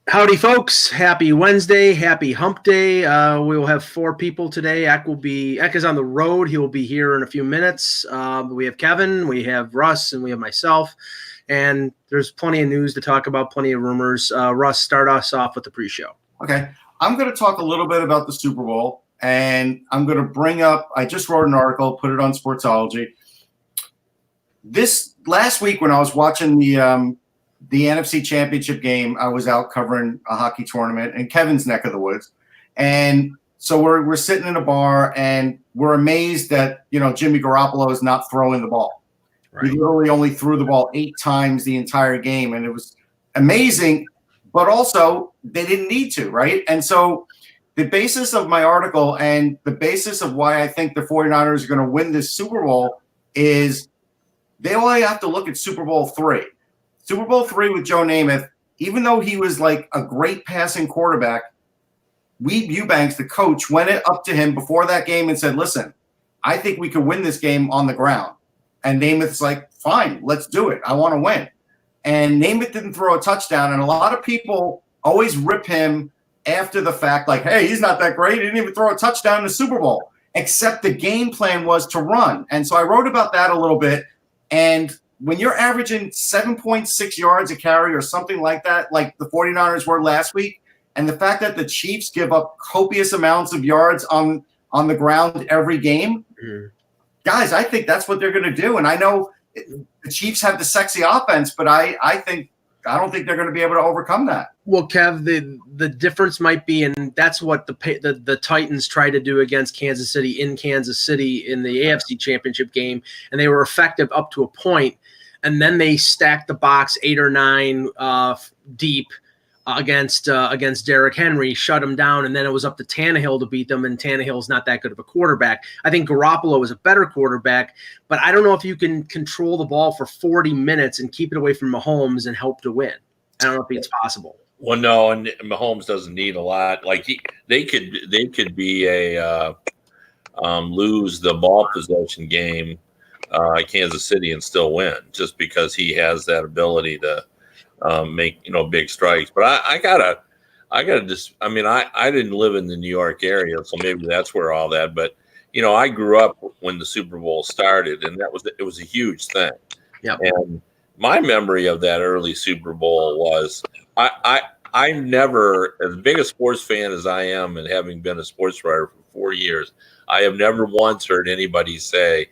Howdy, folks. Happy Wednesday. Happy hump day. We will have 4 people today. Eck is on the road. He will be here in a few minutes. We have Kevin, we have Russ, and we have myself. And there's plenty of news to talk about, plenty of rumors. Russ, start us off with the pre-show. Okay. I'm going to talk a little bit about the Super Bowl, and I'm going to bring up – I just wrote an article, put it on Sportsology. This last week when I was watching the NFC Championship game, I was out covering a hockey tournament in Kevin's neck of the woods. And so we're sitting in a bar, and we're amazed that, Jimmy Garoppolo is not throwing the ball. Right. He literally only threw the ball 8 times the entire game, and it was amazing, but also they didn't need to, right? And so the basis of my article and the basis of why I think the 49ers are going to win this Super Bowl is they only have to look at Super Bowl III. Super Bowl III with Joe Namath, even though he was like a great passing quarterback, Weeb Eubanks, the coach, went up to him before that game and said, listen, I think we could win this game on the ground. And Namath's like, fine, let's do it. I want to win. And Namath didn't throw a touchdown. And a lot of people always rip him after the fact, like, hey, he's not that great. He didn't even throw a touchdown in the Super Bowl, except the game plan was to run. And so I wrote about that a little bit. And when you're averaging 7.6 yards a carry or something like that, like the 49ers were last week, and the fact that the Chiefs give up copious amounts of yards on the ground every game, guys, I think that's what they're going to do. And I know the Chiefs have the sexy offense, but I don't think they're going to be able to overcome that. Well, Kev, the difference might be, and that's what the Titans tried to do against Kansas City in Kansas City in the AFC Championship game, and they were effective up to a point, and then they stacked the box 8 or 9 deep against Derrick Henry, shut him down, and then it was up to Tannehill to beat them, and Tannehill's not that good of a quarterback. I think Garoppolo is a better quarterback, but I don't know if you can control the ball for 40 minutes and keep it away from Mahomes and hope to win. I don't know if it's possible. Well, no, and Mahomes doesn't need a lot. Like they could be a lose the ball possession game, Kansas City, and still win, just because he has that ability to make big strikes. But I gotta just, I didn't live in the New York area, so maybe that's where all that. But I grew up when the Super Bowl started, and it was a huge thing. Yeah. And my memory of that early Super Bowl was I never, as big a sports fan as I am, and having been a sports writer for 4 years, I have never once heard anybody say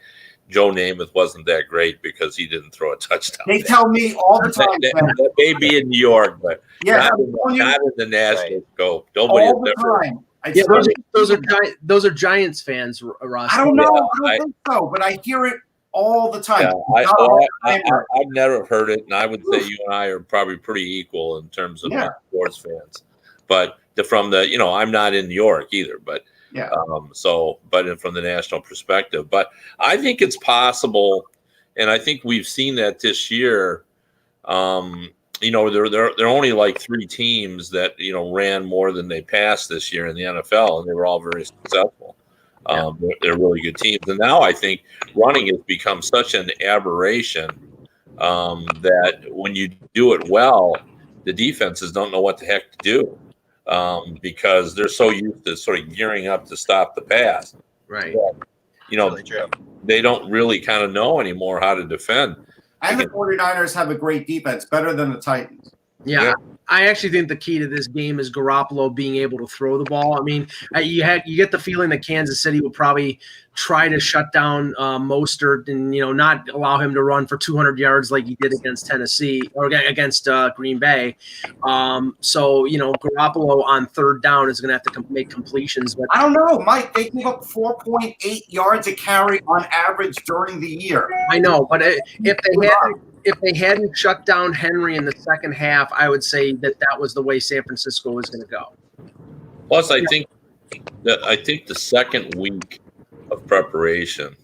Joe Namath wasn't that great because he didn't throw a touchdown. They tell me all the time. That may be in New York, but not in the national scope. Nobody's ever. Those are Giants fans, Ross. I don't know. I don't think so, but I hear it all the time. Yeah, I've never heard it, and I would say you and I are probably pretty equal in terms of sports fans. But I'm not in New York either, but. Yeah. But from the national perspective, but I think it's possible, and I think we've seen that this year. There are only like 3 teams that ran more than they passed this year in the NFL, and they were all very successful. They're really good teams, and now I think running has become such an aberration that when you do it well, the defenses don't know what the heck to do. Because they're so used to sort of gearing up to stop the pass. Right. But, they don't really kind of know anymore how to defend. And the 49ers have a great defense, better than the Titans. Yeah. I actually think the key to this game is Garoppolo being able to throw the ball. I mean, you get the feeling that Kansas City will probably try to shut down Mostert and not allow him to run for 200 yards like he did against Tennessee or against Green Bay. So Garoppolo on 3rd down is going to have to make completions. But I don't know, Mike. They give up 4.8 yards a carry on average during the year. I know, but if they hadn't shut down Henry in the second half, I would say that was the way San Francisco was going to go. Plus, I think the second week of preparation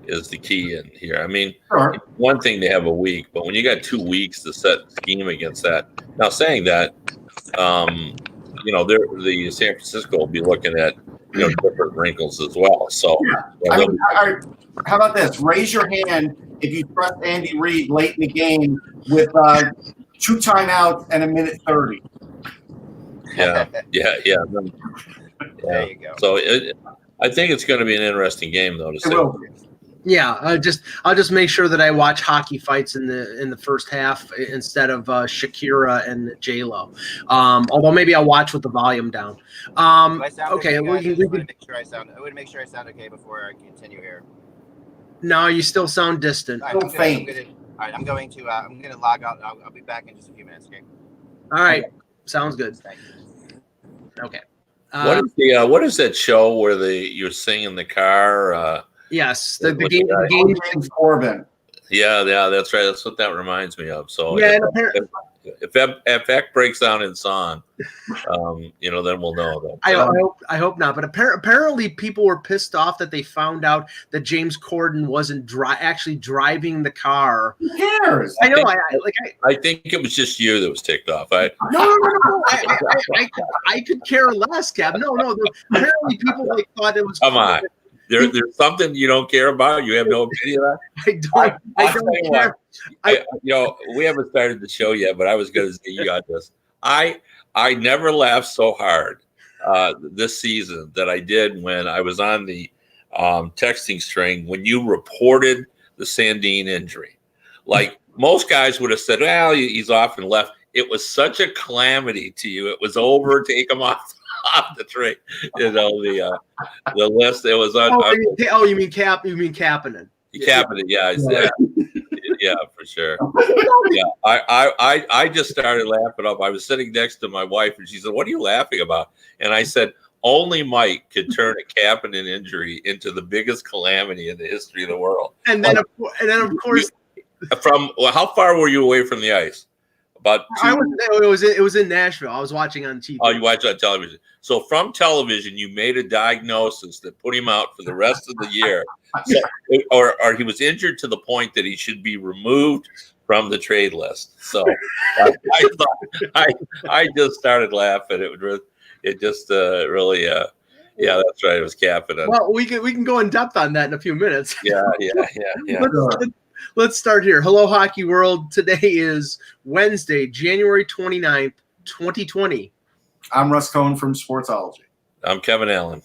is the key in here. I mean, sure. One thing to have a week, but when you got 2 weeks to set scheme against that. Now, saying that, the San Francisco will be looking at different wrinkles as well. So, how about this? Raise your hand if you trust Andy Reid late in the game with 2 timeouts and 1:30. Yeah. There you go. So I think it's going to be an interesting game, though. To say. Yeah, I'll just make sure that I watch hockey fights in the first half instead of Shakira and J-Lo. Although maybe I'll watch with the volume down. Okay, I want to make sure I sound okay before I continue here. No, you still sound distant. I'm going to log out. I'll be back in just a few minutes. Okay. All right, sounds good. Okay. What is that show where you're singing in the car? Yes, the game Corbin. Yeah, that's right. That's what that reminds me of. So yeah, if Eck breaks down in song, then we'll know that. I hope not. But apparently, people were pissed off that they found out that James Corden wasn't actually driving the car. Who cares? I know. I think it was just you that was ticked off. No. I could care less, Cap. No. Apparently, people thought it was. Come on. There's something you don't care about. You have no opinion on. I don't care. We haven't started the show yet, but I was going to say you got this. I never laughed so hard this season that I did when I was on the texting string when you reported the Sandin injury. Like most guys would have said, "Well, he's off and left." It was such a calamity to you. It was over. Take him off the train. The list. It was on. You mean Cap? You mean Kapanen? Kapanen, yeah. Yeah, for sure. Yeah, I just started laughing up. I was sitting next to my wife, and she said, "What are you laughing about?" And I said, "Only Mike could turn a Kapanen injury into the biggest calamity in the history of the world." And then, of course, how far were you away from the ice? About it was in Nashville. I was watching on TV. Oh, you watched on television. So from television, you made a diagnosis that put him out for the rest of the year. So, or he was injured to the point that he should be removed from the trade list. So I just started laughing. It just really yeah, that's right. It was Kapanen. Well, we can go in depth on that in a few minutes. Yeah. Let's start here. Hello, Hockey World. Today is Wednesday, January 29th, 2020. I'm Russ Cohen from Sportsology. I'm Kevin Allen.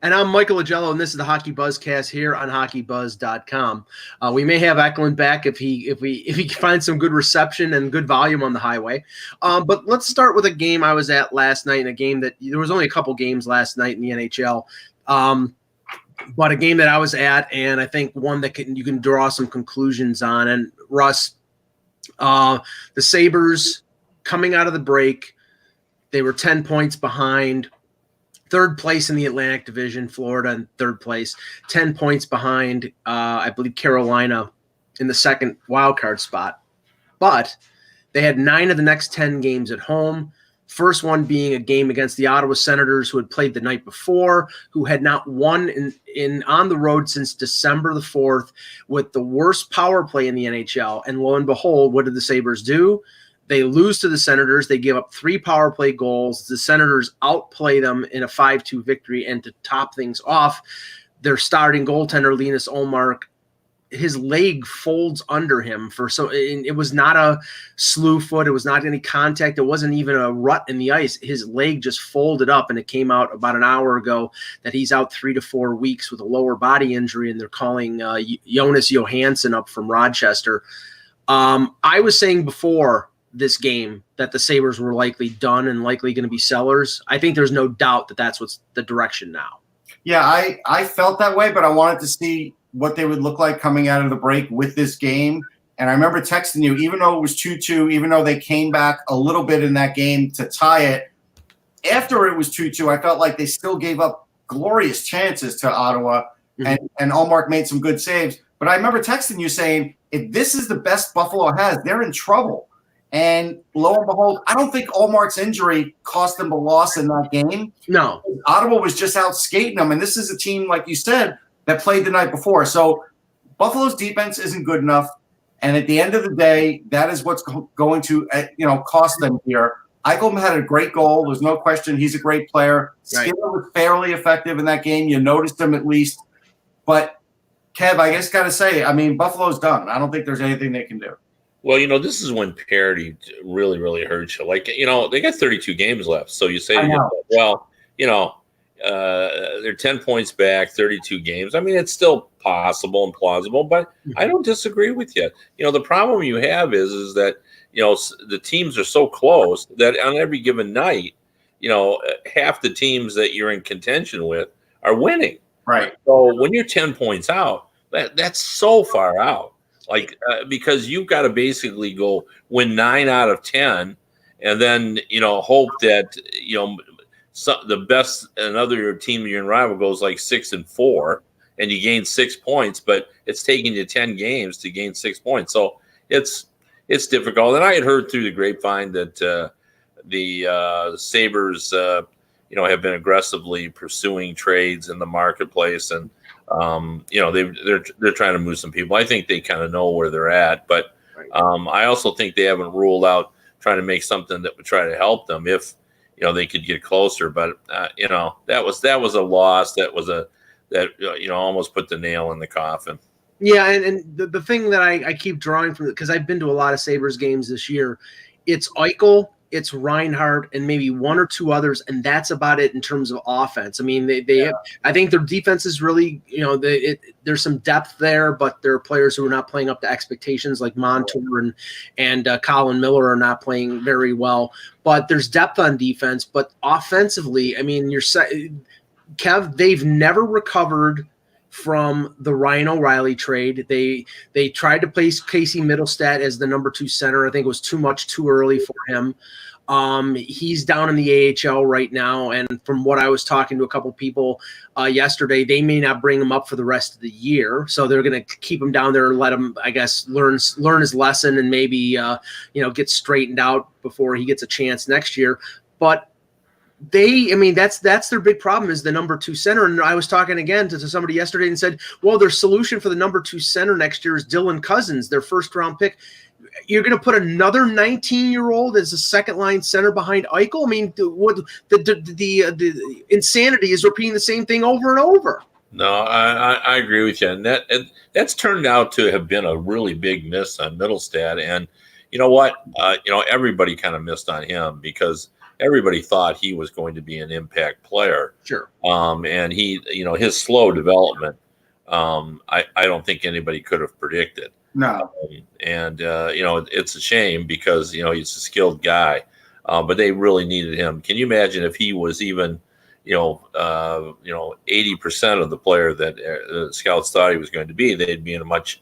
And I'm Michael Agello, and this is the HockeyBuzzcast here on HockeyBuzz.com. We may have Eklund back if he finds some good reception and good volume on the highway. But let's start with a game I was at last night, and a game that there was only a couple games last night in the NHL. But a game that I was at, and I think one that you can draw some conclusions on. And Russ, the Sabres coming out of the break, they were 10 points behind. Third place in the Atlantic Division, Florida in third place, 10 points behind, I believe, Carolina in the second wildcard spot. But they had 9 of the next 10 games at home. First one being a game against the Ottawa Senators, who had played the night before, who had not won on the road since December the 4th, with the worst power play in the NHL. And lo and behold, what did the Sabres do? They lose to the Senators. They give up 3 power play goals. The Senators outplay them in a 5-2 victory. And to top things off, their starting goaltender, Linus Ullmark, his leg folds under him it was not a slew foot. It was not any contact. It wasn't even a rut in the ice. His leg just folded up, and it came out about an hour ago that he's out 3 to 4 weeks with a lower body injury, and they're calling Jonas Johansson up from Rochester. I was saying before this game that the Sabres were likely done and likely going to be sellers. I think there's no doubt that that's what's the direction now. Yeah, I felt that way, but I wanted to see what they would look like coming out of the break with this game. And I remember texting you, even though it was 2-2, even though they came back a little bit in that game to tie it, after it was 2-2, I felt like they still gave up glorious chances to Ottawa, and Ullmark made some good saves. But I remember texting you saying, if this is the best Buffalo has, they're in trouble. And lo and behold, I don't think Ullmark's injury cost them a loss in that game. No. Ottawa was just out skating them. And this is a team, like you said, that played the night before. So Buffalo's defense isn't good enough. And at the end of the day, that is what's going to cost them here. Eichel had a great goal. There's no question he's a great player. Right. Skinner was fairly effective in that game. You noticed him at least. But, Kev, I just got to say, I mean, Buffalo's done. I don't think there's anything they can do. Well, this is when parity really, really hurts you. Like, they got 32 games left. So you say to yourself, well, they're 10 points back, 32 games. I mean, it's still possible and plausible, but I don't disagree with you. The problem you have is that, the teams are so close that on every given night, half the teams that you're in contention with are winning. Right. So when you're 10 points out, that's so far out. Like, because you've got to basically go win 9 out of 10 and then, hope that, the best, another team you're in rival goes like 6-4 and you gain 6 points, but it's taking you 10 games to gain 6 points. So it's difficult. And I had heard through the grapevine that the Sabres, have been aggressively pursuing trades in the marketplace, and they're trying to move some people. I think they kind of know where they're at, but I also think they haven't ruled out trying to make something that would try to help them if they could get closer. But that was a loss. That almost put the nail in the coffin. Yeah, and the thing that I keep drawing from, because I've been to a lot of Sabres games this year, it's Eichel, it's Reinhart, and maybe one or two others, and that's about it in terms of offense. I mean, I think their defense is really, there's some depth there, but there are players who are not playing up to expectations, like Montour and Colin Miller are not playing very well. But there's depth on defense, but offensively, I mean, Kev, they've never recovered from the Ryan O'Reilly trade. They tried to place Casey Middlestat as the number 2 center. I think it was too early for him. He's down in the AHL right now, and from what I was talking to a couple people yesterday, they may not bring him up for the rest of the year. So they're going to keep him down there and let him, I guess, learn his lesson and maybe get straightened out before he gets a chance next year. But that's their big problem, is the number 2 center. And I was talking again to somebody yesterday and said, well, their solution for the number 2 center next year is Dylan Cousins, their first round pick. You're going to put another 19-year-old as a second line center behind Eichel? I mean, the insanity is repeating the same thing over and over. No, I agree with you. And that's turned out to have been a really big miss on Middlestat. And you know what? Everybody kind of missed on him because everybody thought he was going to be an impact player. Sure. And he, his slow development, I don't think anybody could have predicted. No. It's a shame because, he's a skilled guy, but they really needed him. Can you imagine if he was even, 80% of the player that the scouts thought he was going to be, they'd be in a much,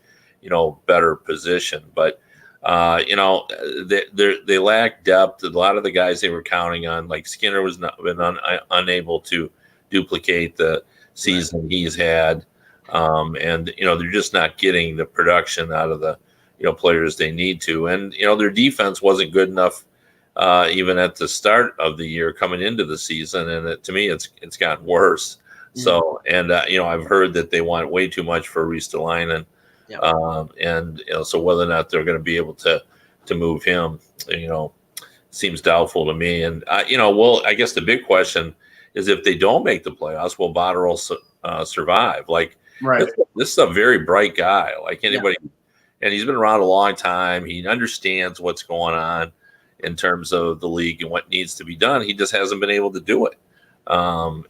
better position. But, they lack depth. A lot of the guys they were counting on, like Skinner, was unable to duplicate the season he's had. And they're just not getting the production out of the, players they need to. And, their defense wasn't good enough, even at the start of the year coming into the season. And to me, it's gotten worse. Mm-hmm. So, and, I've heard that they want way too much for Ristolainen. Yep. So whether or not they're going to be able to move him, seems doubtful to me. And, I guess the big question is, if they don't make the playoffs, will Botterill survive? Like, right. This is a very bright guy, like anybody. Yeah. And he's been around a long time. He understands what's going on in terms of the league and what needs to be done. He just hasn't been able to do it. I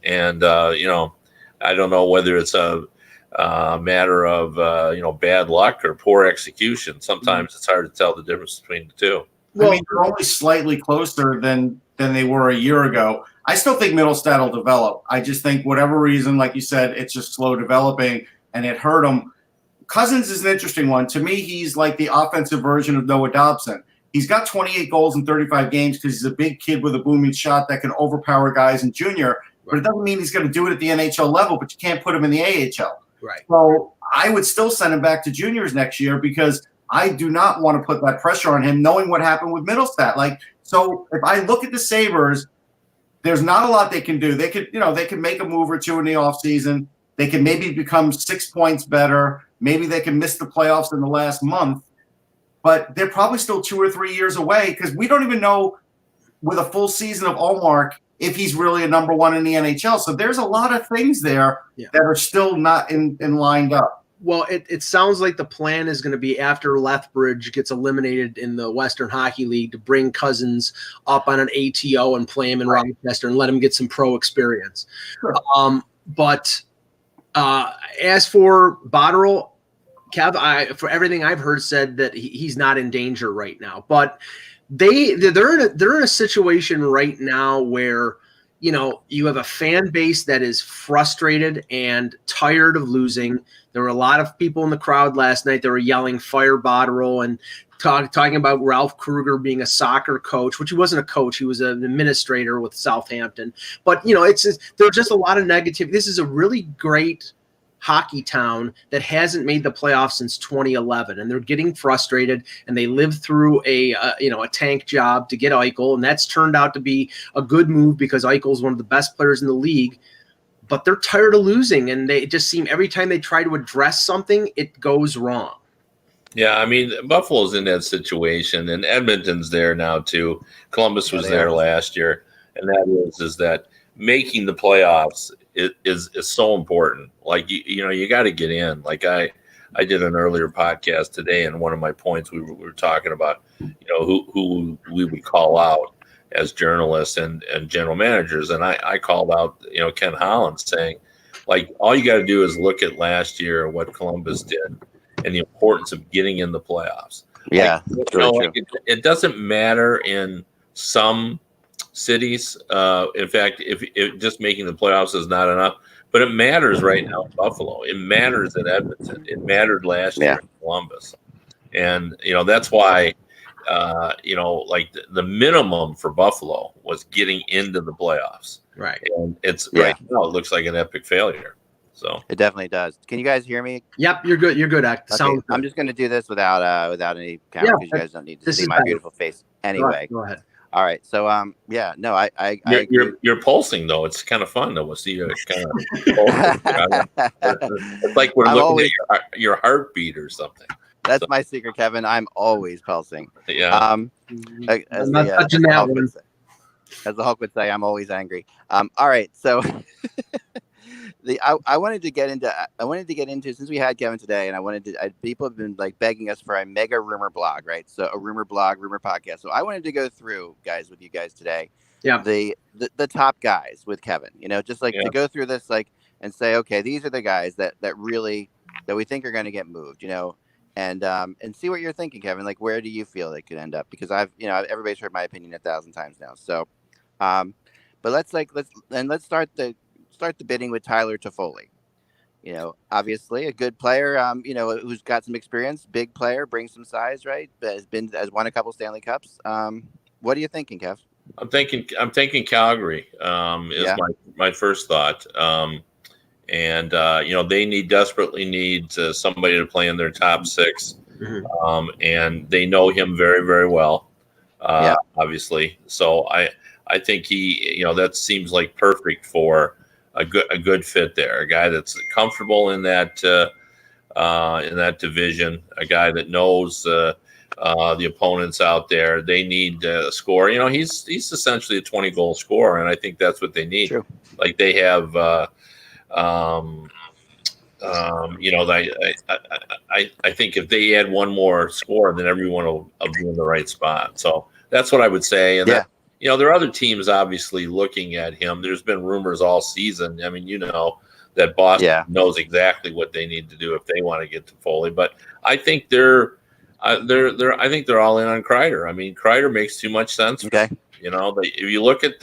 don't know whether it's a matter of, bad luck or poor execution. Sometimes it's hard to tell the difference between the two. Well, I mean, they're only slightly closer than they were a year ago. I still think Middlestat will develop. I just think whatever reason, like you said, it's just slow developing and it hurt him. Cousins is an interesting one. To me, he's like the offensive version of Noah Dobson. He's got 28 goals in 35 games because he's a big kid with a booming shot that can overpower guys in junior. But it doesn't mean he's going to do it at the NHL level, but you can't put him in the AHL. Right. So I would still send him back to juniors next year because I do not want to put that pressure on him, knowing what happened with Middlestat. So if I look at the Sabres, there's not a lot they can do. They could make a move or two in the offseason. They can maybe become 6 points better. Maybe they can miss the playoffs in the last month. But they're probably still 2 or 3 years away because we don't even know with a full season of Ullmark if he's really a number one in the NHL. So there's a lot of things there that are still not in lined up. Well, it sounds like the plan is going to be after Lethbridge gets eliminated in the Western Hockey League to bring Cousins up on an ATO and play him in Rochester and let him get some pro experience. Sure. But as for Botterill, Kev, for everything I've heard, said that he's not in danger right now. But they're in a situation right now where, you know, you have a fan base that is frustrated and tired of losing. There were a lot of people in the crowd last night that were yelling "Fire Botterill" and talking about Ralph Kruger being a soccer coach, which he wasn't a coach; he was an administrator with Southampton. But you know, there's just a lot of negativity. This is a really great hockey town that hasn't made the playoffs since 2011, and they're getting frustrated, and they lived through a tank job to get Eichel, and that's turned out to be a good move because Eichel is one of the best players in the league. But they're tired of losing, and they just seem every time they try to address something, it goes wrong. Yeah, I mean, Buffalo's in that situation, and Edmonton's there now too. Columbus was there last year, and that is that making the playoffs is so important. Like you got to get in. Like I did an earlier podcast today, and one of my points we were talking about, who we would call out as journalists and general managers, and I called out Ken Holland, saying, like, all you got to do is look at last year what Columbus did and the importance of getting in the playoffs. Yeah, it doesn't matter in some cities. In fact, if just making the playoffs is not enough, but it matters right now in Buffalo. It matters in Edmonton. It mattered last year in Columbus, and that's why. Like the minimum for Buffalo was getting into the playoffs. Right. And right now it looks like an epic failure. So it definitely does. Can you guys hear me? Yep, you're good. You're good. Okay, I'm just going to do this without any camera because you guys don't need to see my beautiful face anyway. Go ahead. All right. So you're pulsing though. It's kind of fun though. We'll see you kind of it's like we're looking at your heartbeat or something. That's my secret, Kevin. I'm always pulsing. Yeah. As the Hulk would say, I'm always angry. All right. So I wanted to get into since we had Kevin today, and people have been like begging us for a mega rumor blog, right? So a rumor blog, rumor podcast. So I wanted to go through, guys, with you guys today. Yeah. The top guys with Kevin, just like to go through this, like, and say, okay, these are the guys that we think are going to get moved, and see what you're thinking, Kevin. Like, where do you feel they could end up? Because everybody's heard my opinion 1,000 times now. So, but let's start the bidding with Tyler Toffoli. Obviously a good player. Who's got some experience, big player, brings some size, right? Has won a couple Stanley Cups. What are you thinking, Kev? I'm thinking Calgary. Is my first thought. And they desperately need somebody to play in their top six, and they know him very, very well, obviously. So I think he, that seems like perfect for a good fit there. A guy that's comfortable in that division. A guy that knows the opponents out there. They need a score. He's essentially a 20-goal scorer, and I think that's what they need. True. Like they have. I think if they add one more score, then everyone will be in the right spot. So that's what I would say. And there are other teams obviously looking at him. There's been rumors all season. I mean, that Boston knows exactly what they need to do if they want to get to Foley. But I think they're all in on Kreider. I mean, Kreider makes too much sense. Okay. If you look at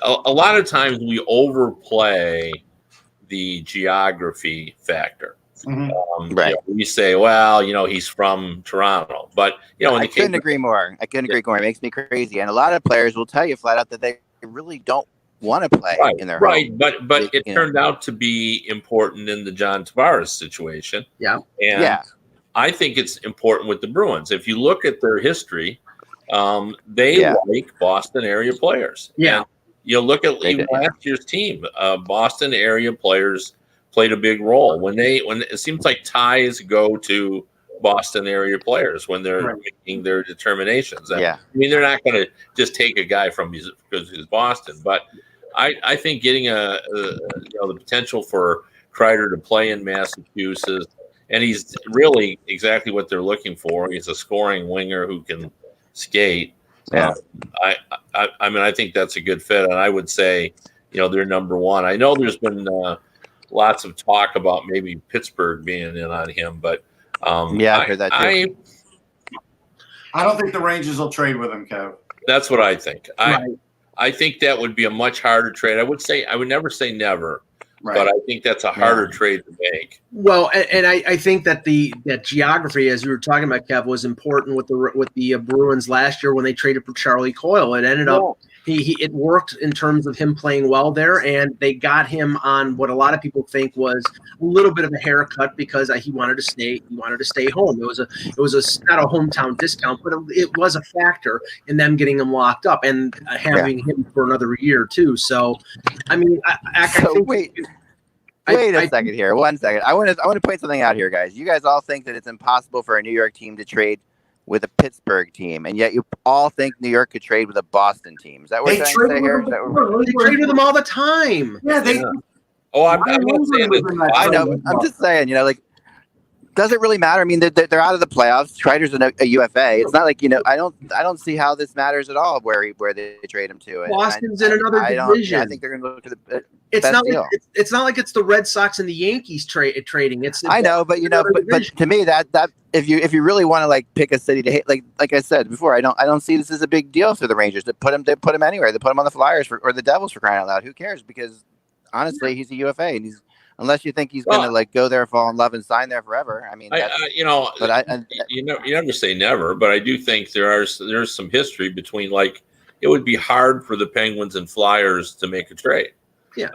a lot of times we overplay the geography factor. Right. We say, well, he's from Toronto, but I couldn't agree more. It makes me crazy. And a lot of players will tell you flat out that they really don't want to play in their home. But it turned out to be important in the John Tavares situation. Yeah. And I think it's important with the Bruins. If you look at their history, they like Boston area players. Yeah. And look at last year's team. Boston area players played a big role when it seems like ties go to Boston area players when they're making their determinations. And, I mean, they're not going to just take a guy because he's Boston, but I think getting the potential for Kreider to play in Massachusetts, and he's really exactly what they're looking for. He's a scoring winger who can skate. Yeah. I mean, I think that's a good fit, and I would say, they're number one. I know there's been lots of talk about maybe Pittsburgh being in on him, but I heard that too. I don't think the Rangers will trade with him, Kev. That's what I think. Right. I think that would be a much harder trade. I would never say never, Right. but I think that's a harder trade to make. Well, and I think that that geography, as we were talking about, Kev, was important with the Bruins last year when they traded for Charlie Coyle. It ended up it worked in terms of him playing well there, and they got him on what a lot of people think was a little bit of a haircut because he wanted to stay. He wanted to stay home. It was not a hometown discount, but it was a factor in them getting him locked up and having him for another year too. So, I mean, wait a second here. 1 second. I want to point something out here, guys. You guys all think that it's impossible for a New York team to trade with a Pittsburgh team, and yet you all think New York could trade with a Boston team. Is that what you're trying to say here? They trade with them all the time. Yeah, they. Oh, I'm not saying that. I know. I'm just saying, does it really matter? I mean, they're out of the playoffs. Kreider's a UFA. It's not like I don't see how this matters at all where they trade him to. Boston's in another division. I think they're going to look to the. It's not like it's the Red Sox and the Yankees trading. I know, but but to me that if you really want to pick a city to hate, like I said before, I don't see this as a big deal for the Rangers to put him anywhere. They put him on the Flyers or the Devils for crying out loud. Who cares? Because honestly, he's a UFA, and unless you think he's going to go there, fall in love, and sign there forever. I mean, you never say never, but I do think there's some history between it would be hard for the Penguins and Flyers to make a trade. Yeah,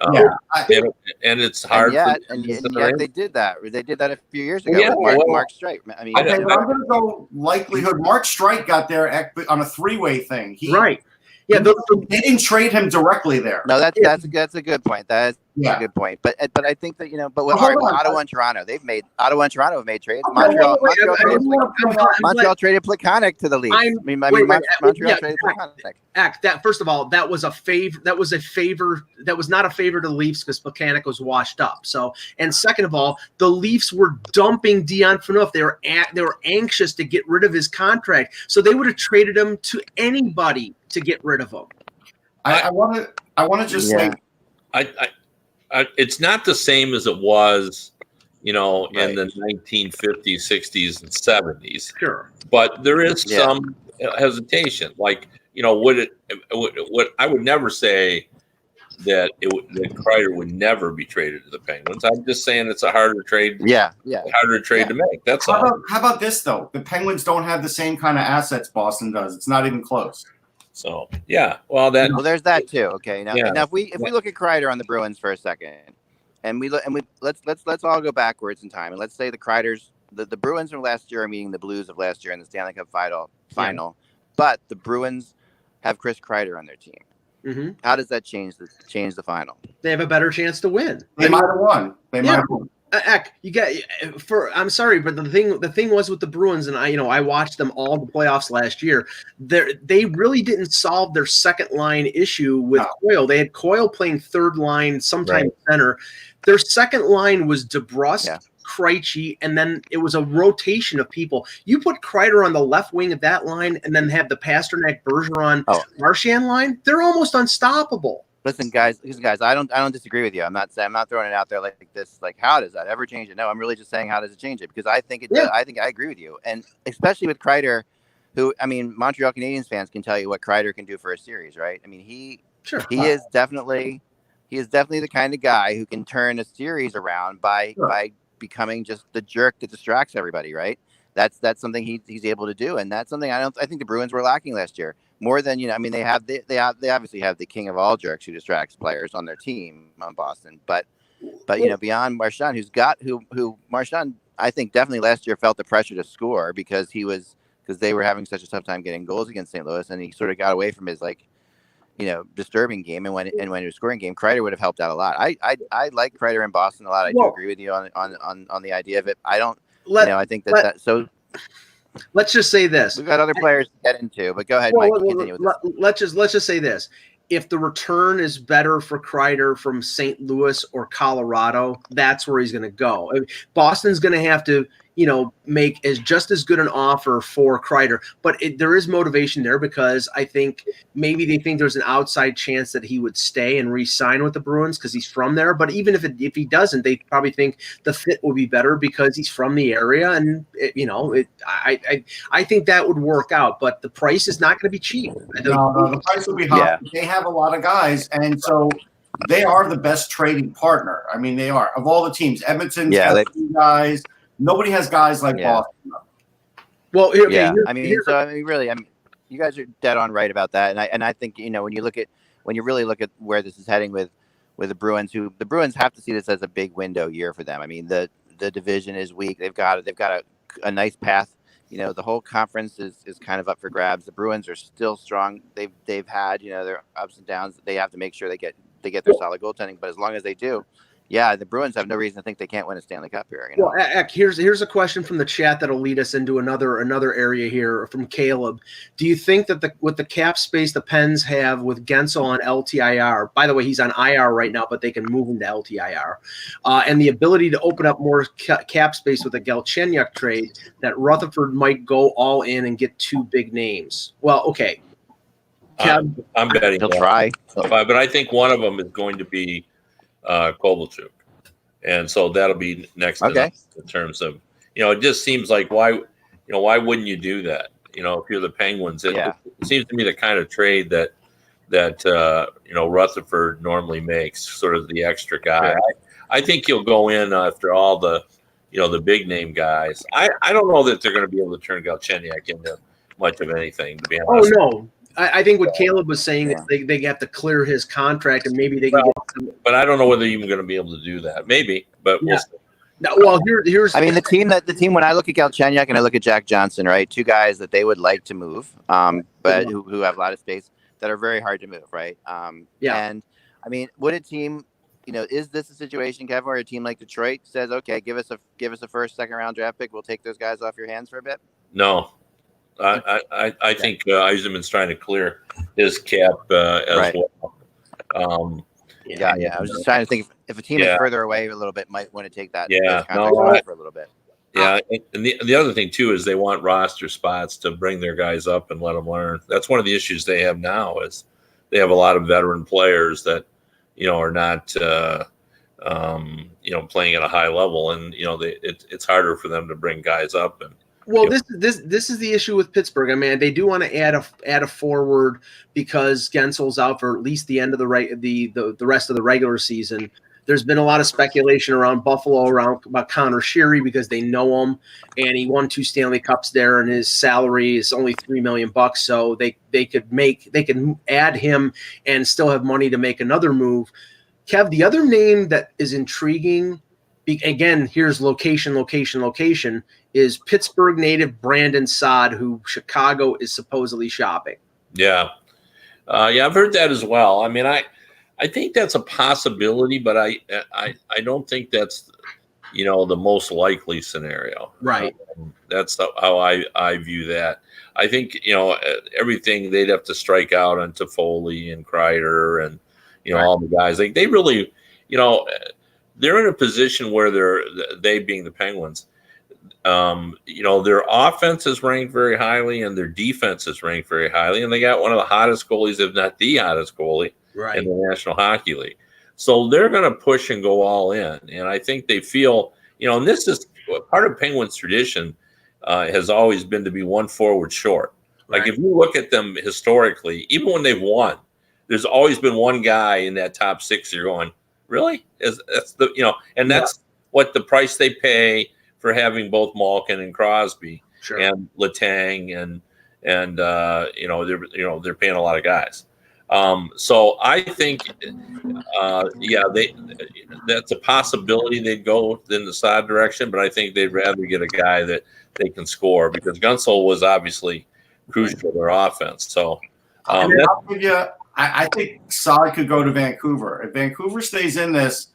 and it's hard. And yet they did that. They did that a few years ago with Mark Streit. I mean, I'm going to go likelihood. Mark Streit got there on a three-way thing. Right. Yeah, they didn't trade him directly there. No, that's a good point. That's a good point. But I think that but with Ottawa and Toronto, Ottawa and Toronto have made trades. Montreal traded Plekanec to the Leafs. Montreal traded Plekanec. That first of all, that was a favor. That was not a favor to the Leafs because Plekanec was washed up. So, and second of all, the Leafs were dumping Dion Phaneuf. They were anxious to get rid of his contract, so they would have traded him to anybody to get rid of him. I want to just say, it's not the same as it was, in the 1950s, 60s, and 70s. Sure, but there is some hesitation. What I would never say that that Kreider would never be traded to the Penguins. I'm just saying it's a harder trade. Harder trade to make. That's all. How about this though? The Penguins don't have the same kind of assets Boston does. It's not even close. So there's that too. Okay, now if we look at Kreider on the Bruins for a second, and let's all go backwards in time, and let's say the Kreiders, the Bruins from last year are meeting the Blues of last year in the Stanley Cup final, but the Bruins have Chris Kreider on their team. Mm-hmm. How does that change the final? They have a better chance to win. They might have won. I'm sorry, but the thing was with the Bruins, and I watched them all the playoffs last year. They really didn't solve their second line issue with Coyle. They had Coyle playing third line, sometimes center. Their second line was DeBrusk, Krejci, and then it was a rotation of people. You put Kreider on the left wing of that line, and then have the Pasternak, Bergeron, Marchand line. They're almost unstoppable. Listen, guys, I don't disagree with you. I'm not throwing it out there like this. Like, how does that ever change it? No, I'm really just saying, how does it change it? Because I think it does. I think I agree with you, and especially with Kreider, who, I mean, Montreal Canadiens fans can tell you what Kreider can do for a series, right? I mean, he is definitely the kind of guy who can turn a series around by becoming just the jerk that distracts everybody, right? That's something he's able to do, and that's something I think the Bruins were lacking last year. More than, I mean, they obviously have the king of all jerks who distracts players on their team on Boston, but beyond Marchand, who Marchand, I think definitely last year felt the pressure to score because they were having such a tough time getting goals against St. Louis, and he sort of got away from his disturbing game, and when he was scoring game, Kreider would have helped out a lot. I like Kreider in Boston a lot. I do agree with you on the idea of it. I don't. I think that so. Let's just say this. We've got other players to get into, but go ahead, Mike. Continue with this. Let's just say this. if the return is better for Kreider from St. Louis or Colorado, that's where he's going to go. Boston's going to have to, make just as good an offer for Kreider. But there is motivation there because I think maybe they think there's an outside chance that he would stay and re-sign with the Bruins because he's from there. But even if he doesn't, they probably think the fit will be better because he's from the area. And, I think that would work out. But the price is not going to be cheap. No, the price will be high. Yeah. They have a lot of guys, and so they are the best trading partner. I mean, they are. Of all the teams, Edmonton's got 2 guys. Nobody has guys like Boston. Well, really, you guys are dead on right about that. And I think, when you really look at where this is heading with the Bruins, the Bruins have to see this as a big window year for them. I mean, the division is weak. They've got a nice path. The whole conference is kind of up for grabs. The Bruins are still strong. They've had, their ups and downs. They have to make sure they get their solid goaltending. But as long as they do, the Bruins have no reason to think they can't win a Stanley Cup here. Well, Eck, here's a question from the chat that'll lead us into another area here from Caleb. Do you think that with the cap space the Pens have with Gensel on LTIR, by the way, he's on IR right now, but they can move him to LTIR, and the ability to open up more cap space with a Galchenyuk trade, that Rutherford might go all in and get 2 big names? Well, okay. I'm betting he'll try. But I think one of them is going to be Kovalchuk, and so that'll be next in terms of it just seems like why wouldn't you do that if you're the Penguins? It seems to me the kind of trade that Rutherford normally makes, sort of the extra guy. I think he'll go in after all the the big name guys. I don't know that they're going to be able to turn Galchenyuk into much of anything, to be honest. Oh no. I think what Caleb was saying is they have to clear his contract, and maybe they can get some. But I don't know whether they're even going to be able to do that. Maybe, but we'll see. No, well, here's. I mean, the team when I look at Galchenyuk and I look at Jack Johnson, right, 2 guys that they would like to move, but who have a lot of space that are very hard to move, right? And I mean, would a team, is this a situation, Kevin, where a team like Detroit says, okay, give us a first, second round draft pick, we'll take those guys off your hands for a bit? No. I think Yzerman's trying to clear his cap as well. I was just trying to think if a team is further away a little bit, might want to take that for a little bit. Yeah, and the other thing too is they want roster spots to bring their guys up and let them learn. That's one of the issues they have now is they have a lot of veteran players that are not playing at a high level, and it's harder for them to bring guys up. And well, this is the issue with Pittsburgh. I mean, they do want to add a forward because Gensel's out for at least the end of the rest of the regular season. There's been a lot of speculation around Buffalo about Connor Sheary because they know him, and he won 2 Stanley Cups there, and his salary is only $3 million. So they could add him and still have money to make another move. Kev, the other name that is intriguing, again, here's location, is Pittsburgh native Brandon Saad, who Chicago is supposedly shopping. Yeah, I've heard that as well. I mean, I think that's a possibility, but I don't think that's the most likely scenario. Right. That's how I view that. I think everything they'd have to strike out on Toffoli and Kreider and all the guys. Like they really they're in a position where they being the Penguins. Their offense is ranked very highly and their defense is ranked very highly, and they got one of the hottest goalies, if not the hottest goalie, in the National Hockey League. So they're going to push and go all in, and I think they feel, and this is part of Penguins tradition has always been to be one forward short. Like if you look at them historically, even when they've won, there's always been one guy in that top 6 you're going, really? That's that's what the price they pay for having both Malkin and Crosby and Letang and they're paying a lot of guys. So I think that's a possibility they'd go in the side direction, but I think they'd rather get a guy that they can score because Gunsel was obviously crucial to their offense. So I'll give you. I think Saad could go to Vancouver. If Vancouver stays in this,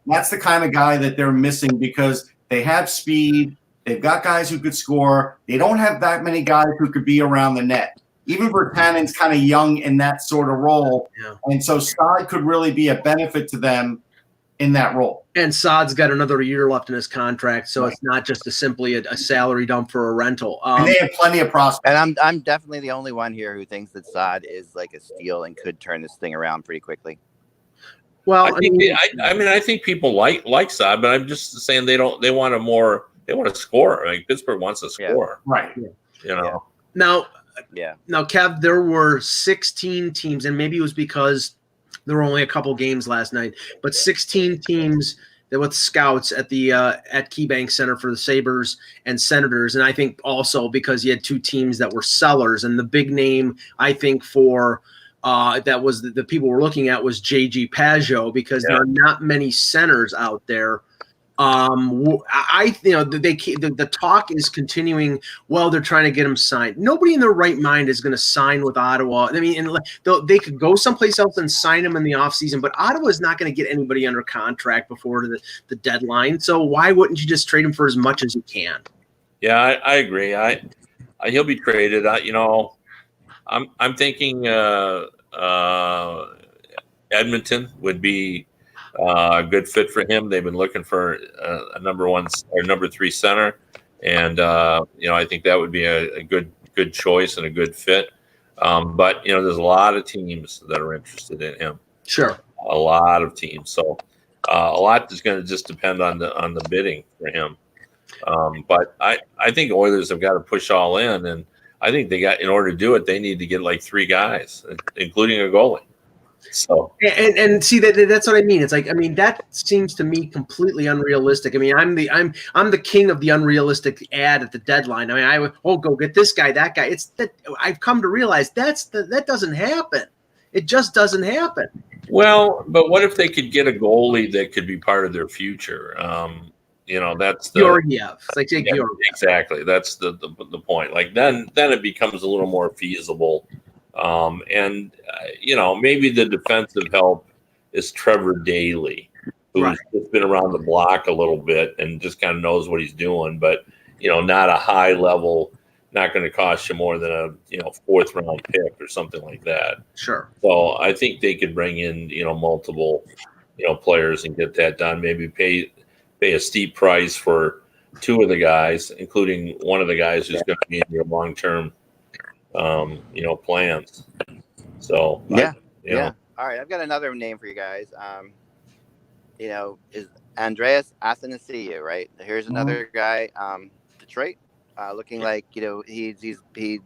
that's the kind of guy that they're missing because they have speed. They've got guys who could score. They don't have that many guys who could be around the net. Even Bertanen's kind of young in that sort of role. Yeah. And so Saad could really be a benefit to them in that role. And Saad's got another year left in his contract, so Right. it's not just simply a salary dump for a rental. And they have plenty of prospects. And I'm definitely the only one here who thinks that Saad is like a steal and could turn this thing around pretty quickly. Well, I think people like Saad, but I'm just saying they want to score. I mean, Pittsburgh wants to score. Right. You know. Now, Yeah. Now, Kev, there were 16 teams, and maybe it was because there were only a couple games last night, but 16 teams that with scouts at the at KeyBank Center for the Sabres and Senators, and I think also because you had two teams that were sellers, and the big name I think for that was the people were looking at was JG Pageau, because there are not many centers out there. The talk is continuing. Well, they're trying to get him signed. Nobody in their right mind is going to sign with Ottawa. I mean, and they could go someplace else and sign him in the offseason, but Ottawa is not going to get anybody under contract before the deadline. So why wouldn't you just trade him for as much as you can? Yeah, I agree. He'll be traded. I'm thinking Edmonton would be a good fit for him. They've been looking for a number 1 or number 3 center, and I think that would be a good choice and a good fit. But there's a lot of teams that are interested in him. Sure, a lot of teams. So a lot is going to just depend on the bidding for him. But I think Oilers have got to push all in, and I think in order to do it, they need to get like 3 guys, including a goalie. So and see that's what I mean. It's like, that seems to me completely unrealistic. I'm the king of the unrealistic ad at the deadline. I would go get this guy, that guy. It's that I've come to realize that doesn't happen. It just doesn't happen. Well, but what if they could get a goalie that could be part of their future? That's the Georgiev. It's like Georgiev. Exactly. That's the point. Like then it becomes a little more feasible. Maybe the defensive help is Trevor Daley, who's just been around the block a little bit and just kind of knows what he's doing, but not a high level, not going to cost you more than a 4th round pick or something like that. Sure. So I think they could bring in multiple players and get that done. Maybe pay a steep price for 2 of the guys, including one of the guys who's going to be in your long term plans. So yeah. All right, I've got another name for you guys. Is Andreas Athanasiou, right? Here's another guy, Detroit, looking like he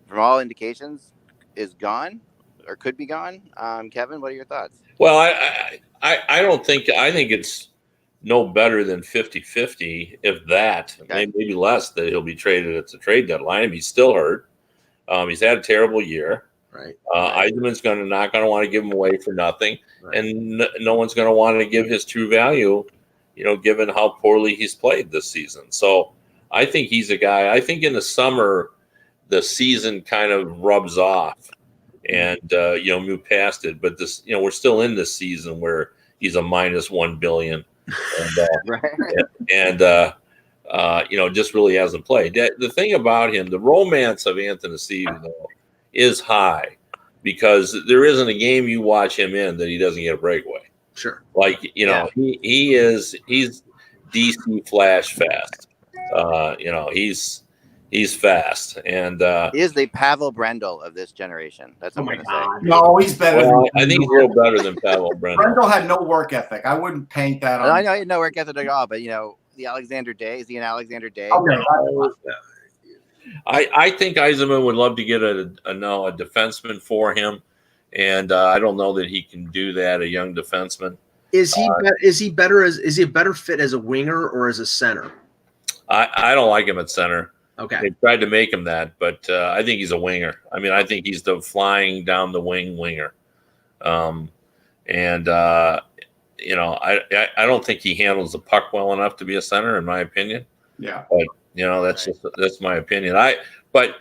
from all indications is gone or could be gone. Kevin, what are your thoughts? Well, I don't think I think it's no better than 50-50, if that, maybe less, that he'll be traded at the trade deadline. He's still hurt. He's had a terrible year. Right. Eisenman's not going to want to give him away for nothing, and no one's going to want to give his true value, given how poorly he's played this season. So I think he's a guy. I think in the summer, the season kind of rubs off, and move past it. But this, we're still in this season where he's a -1 billion, and just really hasn't played. The thing about him, the romance of Athanasiou, though, is high, because there isn't a game you watch him in that he doesn't get a breakaway. Sure. Like, he's DC flash fast. He's fast, and he is the Pavel Brendel of this generation. That's what I'm going to say. No, he's better. I think he's a little better than Pavel Brendel. Brendel had no work ethic. I wouldn't paint that on. I know he had no work ethic at all, but the Alexander Day, is he an Alexander Day? Okay. I think Eisenman would love to get a defenseman for him, and I don't know that he can do that. A young defenseman. Is he better is he a better fit as a winger or as a center? I don't like him at center. Okay. They tried to make him that, but I think he's a winger. I think he's the flying down the wing winger. I don't think he handles the puck well enough to be a center, in my opinion. Yeah. But that's my opinion. But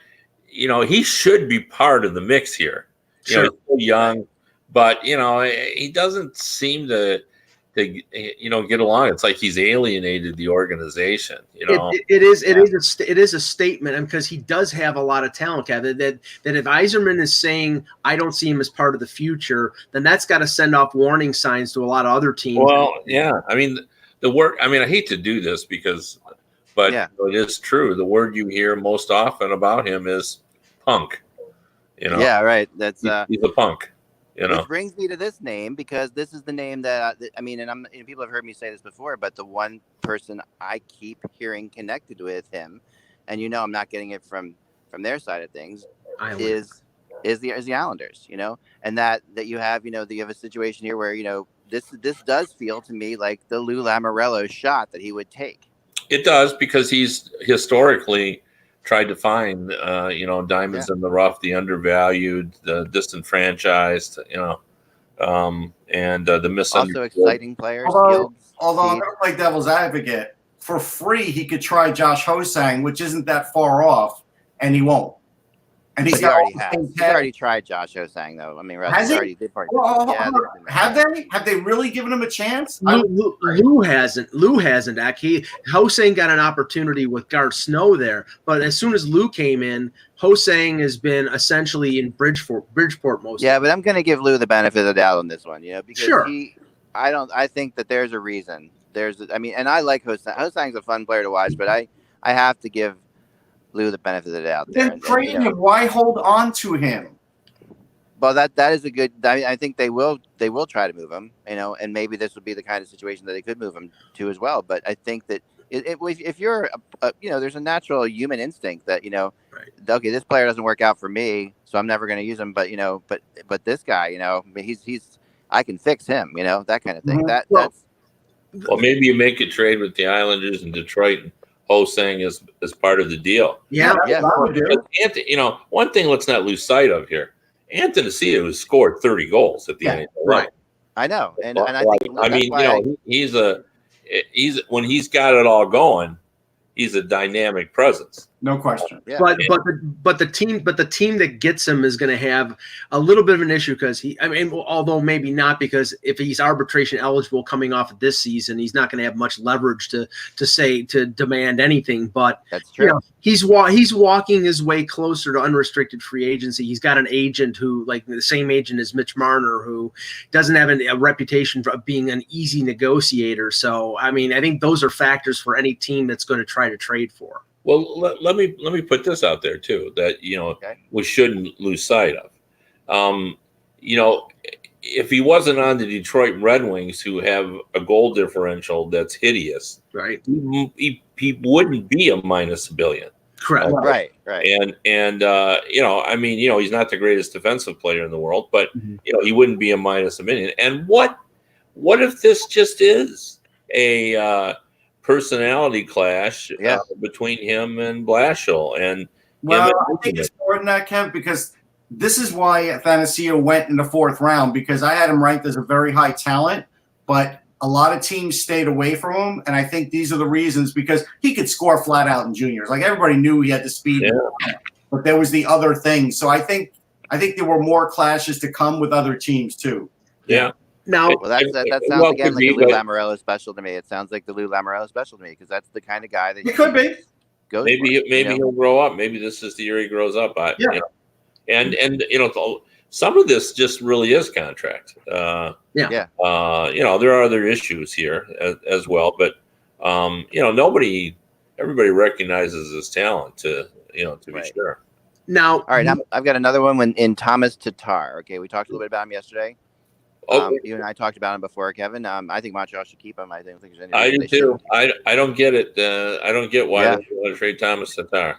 he should be part of the mix here. Sure. He's still young, but he doesn't seem to get along. It's like he's alienated the organization. It is a statement, and because he does have a lot of talent, Kevin. That if Yzerman is saying I don't see him as part of the future, then that's got to send off warning signs to a lot of other teams. Well, yeah, I mean I hate to do this but it is true. The word you hear most often about him is punk. Yeah, right. That's he's a punk. Which brings me to this name, because this is the name that and people have heard me say this before, but the one person I keep hearing connected with him, and I'm not getting it from their side of things, is the Islanders, and that you have a situation here where this does feel to me like the Lou Lamoriello shot that he would take. It does, because he's historically tried to find, diamonds in the rough, the undervalued, the disenfranchised, and the misunderstood. Also exciting players. Although I'm going to play devil's advocate, for free he could try Josh Ho-Sang, which isn't that far off, and he won't. And he's already tried Josh Ho-Sang, though. I mean, has he? Have they really given him a chance? Lou hasn't. Ho-Sang got an opportunity with Garth Snow there, but as soon as Lou came in, Ho-Sang has been essentially in Bridgeport most. Yeah, but I'm going to give Lou the benefit of the doubt on this one, because I think that there's a reason. And I like Ho-Sang. Ho-Sang's a fun player to watch, but I have to give Lou the benefit of the doubt. Then trade him. Why hold on to him? Well, that is a good. I think they will try to move him. And maybe this would be the kind of situation that they could move him to as well. But I think that if you're, there's a natural human instinct that okay, this player doesn't work out for me, so I'm never going to use him. But but this guy, he's I can fix him. That kind of thing. Well, maybe you make a trade with the Islanders and Detroit. And Ho-Sang is part of the deal. Yeah. One thing let's not lose sight of here. Athanasiou has scored 30 goals at the end. Right. I know, and I think he's when he's got it all going, he's a dynamic presence. No question. Yeah. But the team that gets him is going to have a little bit of an issue, because although maybe not, because if he's arbitration eligible coming off of this season, he's not going to have much leverage to demand anything. But that's true. He's walking his way closer to unrestricted free agency. He's got an agent who, like the same agent as Mitch Marner, who doesn't have a reputation for being an easy negotiator. So I think those are factors for any team that's going to try to trade for. Well, let me put this out there too, that we shouldn't lose sight of. If he wasn't on the Detroit Red Wings, who have a goal differential that's hideous, right? He wouldn't be a minus $1 billion. Correct. Right. And he's not the greatest defensive player in the world, but he wouldn't be a minus $1 million. And what if this just is a personality clash between him and Blashill? And I think it's more than that, Kev, because this is why Athanasiou went in the 4th round, because I had him ranked as a very high talent, but a lot of teams stayed away from him, and I think these are the reasons, because he could score flat out in juniors. Like, everybody knew he had the speed, but there was the other things. So I think there were more clashes to come with other teams too. Yeah. Now, that sounds again like a Lou Lamoriello special to me. It sounds like the Lou Lamoriello special to me, because that's the kind of guy that it could be. Maybe he'll grow up. Maybe this is the year he grows up. And some of this just really is contract. There are other issues here as well, but everybody recognizes his talent to be sure. Now, all right, I've got another one in Thomas Tatar. Okay, we talked a little bit about him yesterday. You and I talked about him before, Kevin. I think Montreal should keep him. I don't think there's any. I do too. I don't get it. I don't get why they want to trade Thomas Tatar.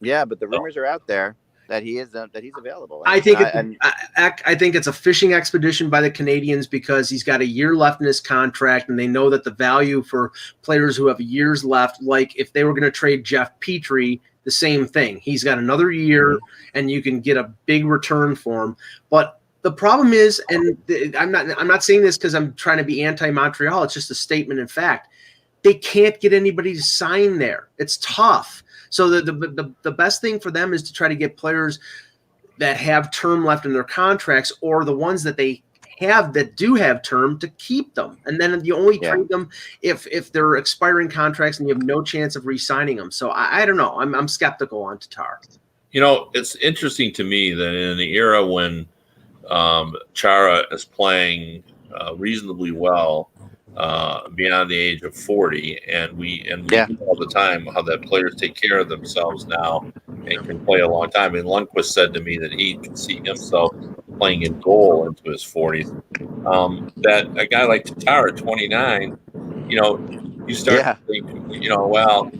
Yeah, but the rumors are out there that he's available. I think it's a fishing expedition by the Canadians, because he's got a year left in his contract, and they know that the value for players who have years left, like if they were going to trade Jeff Petrie, the same thing. He's got another year, and you can get a big return for him. But the problem is, and I'm not saying this because I'm trying to be anti-Montreal. It's just a statement in fact. They can't get anybody to sign there. It's tough. So the best thing for them is to try to get players that have term left in their contracts, or the ones that they do have term to keep them, and then you only trade them if they're expiring contracts and you have no chance of re-signing them. So I don't know. I'm skeptical on Tatar. It's interesting to me that in the era when Chara is playing reasonably well beyond the age of 40, and we know all the time how that players take care of themselves now and can play a long time. And Lundqvist said to me that he can see himself playing in goal into his 40s. That a guy like Tatar at 29, you start to think, well,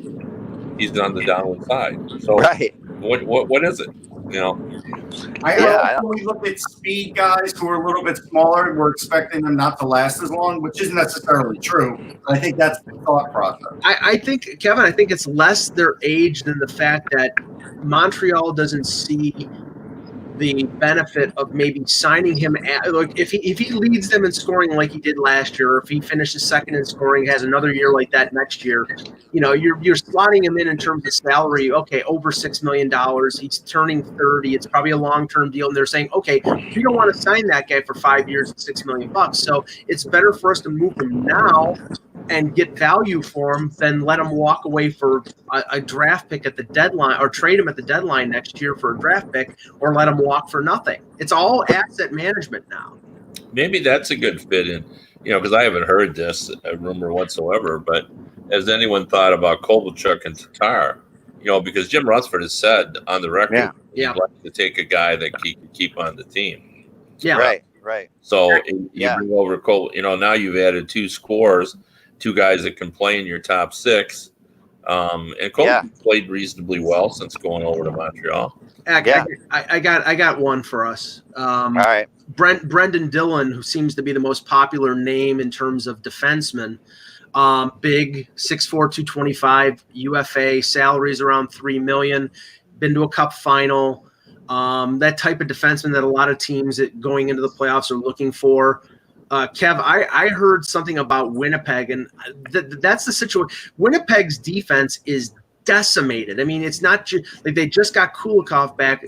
he's on the downward side. So what is it? When we look at speed guys who are a little bit smaller, we're expecting them not to last as long, which isn't necessarily true. I think that's the thought process. I think, Kevin, it's less their age than the fact that Montreal doesn't see the benefit of maybe signing him if he leads them in scoring like he did last year, or if he finishes second in scoring, has another year like that next year, you're slotting him in terms of salary. Okay, over $6 million. He's turning 30. It's probably a long-term deal, and they're saying, okay, we don't want to sign that guy for 5 years at $6 million. So it's better for us to move him now and get value for him than let him walk away for a draft pick at the deadline, or trade him at the deadline next year for a draft pick, or let him walk for nothing. It's all asset management now. Maybe that's a good fit in, because I haven't heard this rumor whatsoever, but has anyone thought about Kovalchuk and Tatar? Because Jim Rutherford has said on the record he'd like to take a guy that he can keep on the team. Yeah. Right. So you bring over Cole, now you've added 2 scores, 2 guys that can play in your top 6. And Cole played reasonably well since going over to Montreal. I got one for us. All right. Brendan Dillon, who seems to be the most popular name in terms of defensemen. Big, 6'4", 225, UFA, salaries around $3 million, been to a cup final. That type of defenseman that a lot of teams going into the playoffs are looking for. Kev, I heard something about Winnipeg, and that's the situation. Winnipeg's defense is decimated. It's not like they just got Kulikov back,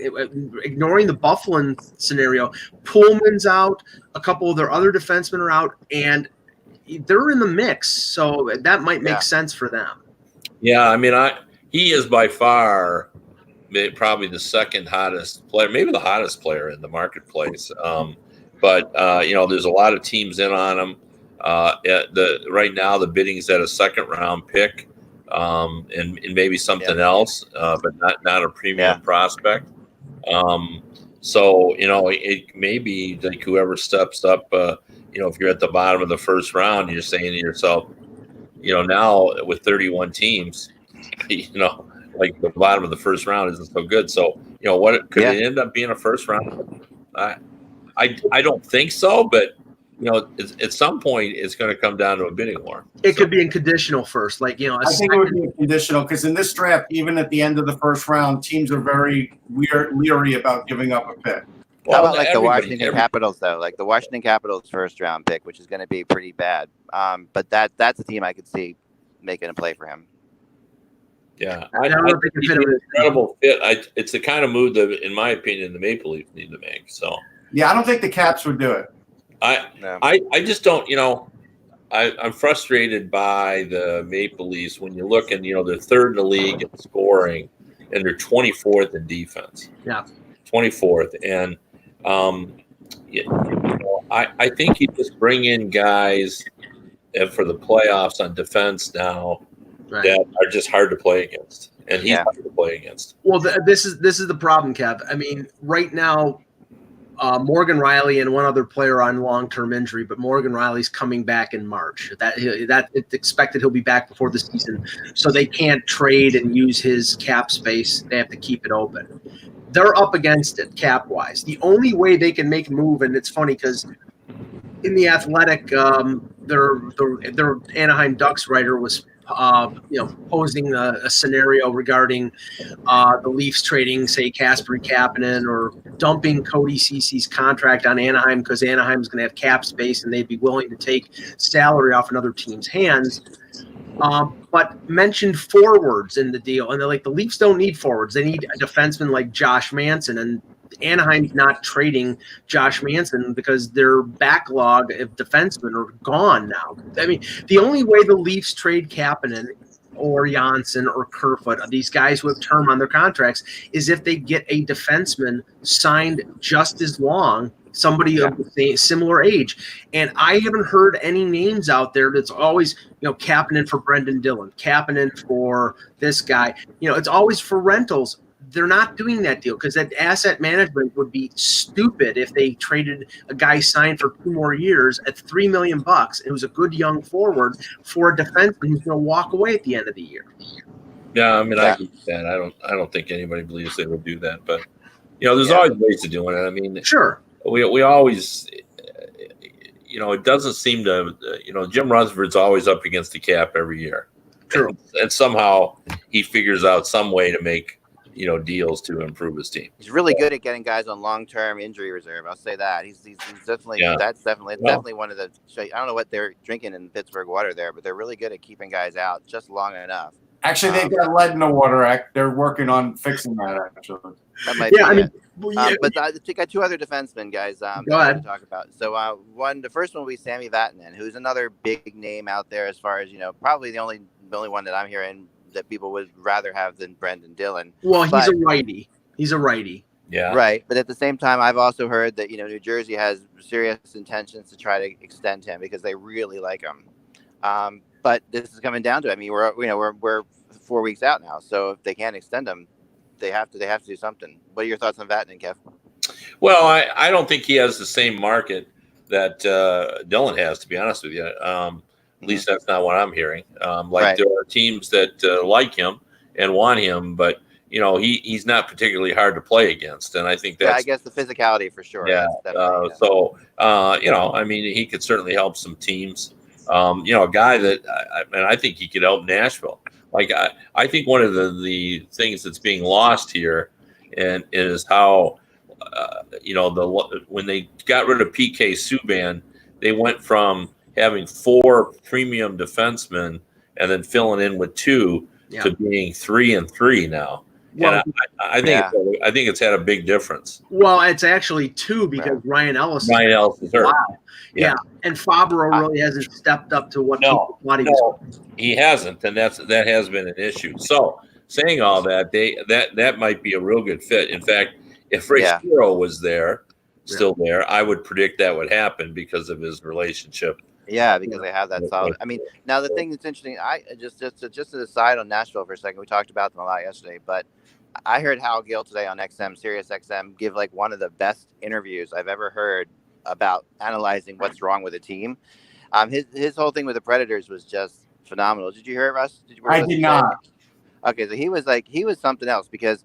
ignoring the Buffalo scenario. Pullman's out, a couple of their other defensemen are out, and they're in the mix, so that might make sense for them. Yeah, he is by far probably the second hottest player, maybe the hottest player in the marketplace. But there's a lot of teams in on him. Right now, the bidding's at a second-round pick, and maybe something else, but not a premium prospect. So it may be like whoever steps up. If you're at the bottom of the first round, you're saying to yourself, now with 31 teams, like the bottom of the first round isn't so good. So what could it end up being a first round? I don't think so, but at some point it's going to come down to a bidding war. It could be in conditional first, I think it would be conditional, because in this draft, even at the end of the first round, teams are very leery about giving up a pick. How about the Washington Capitals, though? Like the Washington Capitals first round pick, which is going to be pretty bad. But that's a team I could see making a play for him. Yeah, I think it's an incredible fit. It's the kind of move that, in my opinion, the Maple Leafs need to make. So. Yeah, I don't think the Caps would do it. I just don't. I'm frustrated by the Maple Leafs when you look and they're third in the league in scoring, and they're 24th in defense. Yeah, 24th, and I think you just bring in guys for the playoffs on defense now that are just hard to play against, and he's hard to play against. Well, this is the problem, Kev. Right now, Morgan Riley and one other player on long-term injury, but Morgan Riley's coming back in March. That it's expected he'll be back before the season, so they can't trade and use his cap space. They have to keep it open. They're up against it cap-wise. The only way they can make a move, and it's funny because in the Athletic, their Anaheim Ducks writer was posing a scenario regarding the Leafs trading, say, Kasper Kapanen, or dumping Cody Cece's contract on Anaheim because Anaheim's going to have cap space and they'd be willing to take salary off another team's hands. But mentioned forwards in the deal, and they're like, the Leafs don't need forwards. They need a defenseman like Josh Manson, and Anaheim's not trading Josh Manson because their backlog of defensemen are gone now. I mean, the only way the Leafs trade Kapanen or Janssen or Kerfoot, these guys who have term on their contracts, is if they get a defenseman signed just as long, somebody of the similar age. And I haven't heard any names out there that's always, Kapanen for Brendan Dillon, Kapanen for this guy. It's always for rentals. They're not doing that deal because that asset management would be stupid if they traded a guy signed for 2 more years at $3 million. It was a good young forward for a defenseman who's going to walk away at the end of the year. Yeah, I mean, I agree with that. I don't think anybody believes they would do that, but there's always ways to doing it. I mean, sure, we always, it doesn't seem to, Jim Rutherford's always up against the cap every year. True, and somehow he figures out some way to make deals to improve his team. He's really good at getting guys on long-term injury reserve. I'll say that. He's definitely definitely one of the. I don't know what they're drinking in Pittsburgh water there, but they're really good at keeping guys out just long enough. Actually, they've got lead in the water act. They're working on fixing that. Actually, that might be it. But I got 2 other defensemen, guys. Go ahead. To talk about. So the first one will be Sammy Vatanen, who's another big name out there as far as probably the only one that I'm hearing that people would rather have than Brendan Dillon. Well, he's a righty. Yeah. Right. But at the same time, I've also heard that, New Jersey has serious intentions to try to extend him because they really like him. But this is coming down to, we're 4 weeks out now. So if they can't extend him, they have to do something. What are your thoughts on Vatanen, Kev? Well, I don't think he has the same market that Dillon has, to be honest with you. At least that's not what I'm hearing. There are teams that like him and want him, but he's not particularly hard to play against, and I think that's. I guess the physicality for sure. Yeah. He could certainly help some teams. A guy that I think he could help Nashville. I think one of the things that's being lost here, and is how when they got rid of PK Subban, they went from having 4 premium defensemen and then filling in with 2 to being 3 and 3 now. Well, and I think it's had a big difference. Well, it's actually 2 because Ryan Ellis is hurt. Wow. Yeah. And Fabro really hasn't stepped up to what people thought he was. He hasn't, and that has been an issue. So saying all that, that might be a real good fit. In fact, if Ray Shero was still there, I would predict that would happen because of his relationship. Yeah, because they have that solid. I mean, now the thing that's interesting, I just to decide on Nashville for a second. We talked about them a lot yesterday, but I heard Hal Gill today on Sirius XM, give one of the best interviews I've ever heard about analyzing what's wrong with a team. His whole thing with the Predators was just phenomenal. Did you hear it, Russ? I did not. Okay, so he was something else because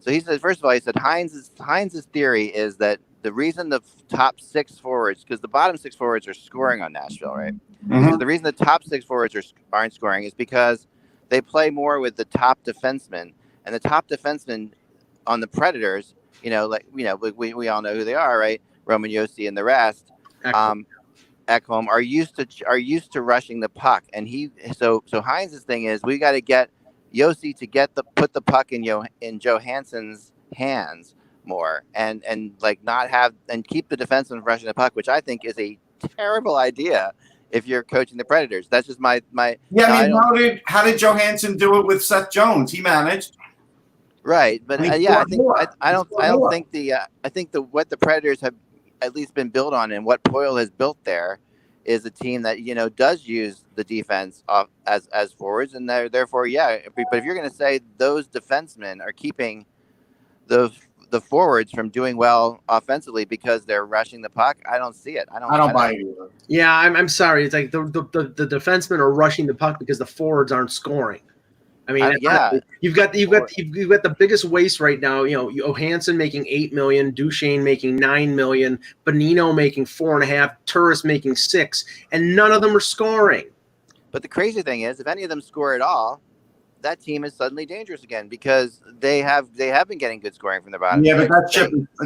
he said, first of all, he said Heinz's theory is that the reason the top 6 forwards, because the bottom 6 forwards are scoring on Nashville, right? Mm-hmm. So the reason the top 6 forwards aren't scoring is because they play more with the top defensemen, and the top defensemen on the Predators, we all know who they are, right? Roman Josi and the rest, Ekholm are used to rushing the puck, and so Heinz's thing is we got to get Josi to put the puck in Johansson's hands more and not have and keep the defenseman rushing the puck, which I think is a terrible idea if you're coaching the Predators. That's just my how did Johansson do it with Seth Jones? He managed. Right, but I think what the Predators have at least been built on and what Poyle has built there is a team that does use the defense as forwards, and therefore but if you're going to say those defensemen are keeping the forwards from doing well offensively because they're rushing the puck, I don't see it. I don't buy it either. Yeah, I'm sorry. It's like the defensemen are rushing the puck because the forwards aren't scoring. I mean, you've got the biggest waste right now. Johansson making $8 million, Duchesne making $9 million, Bonino making $4.5 million, Turris making $6 million, and none of them are scoring. But the crazy thing is, if any of them score at all, that team is suddenly dangerous again because they have been getting good scoring from their bottom. Yeah, but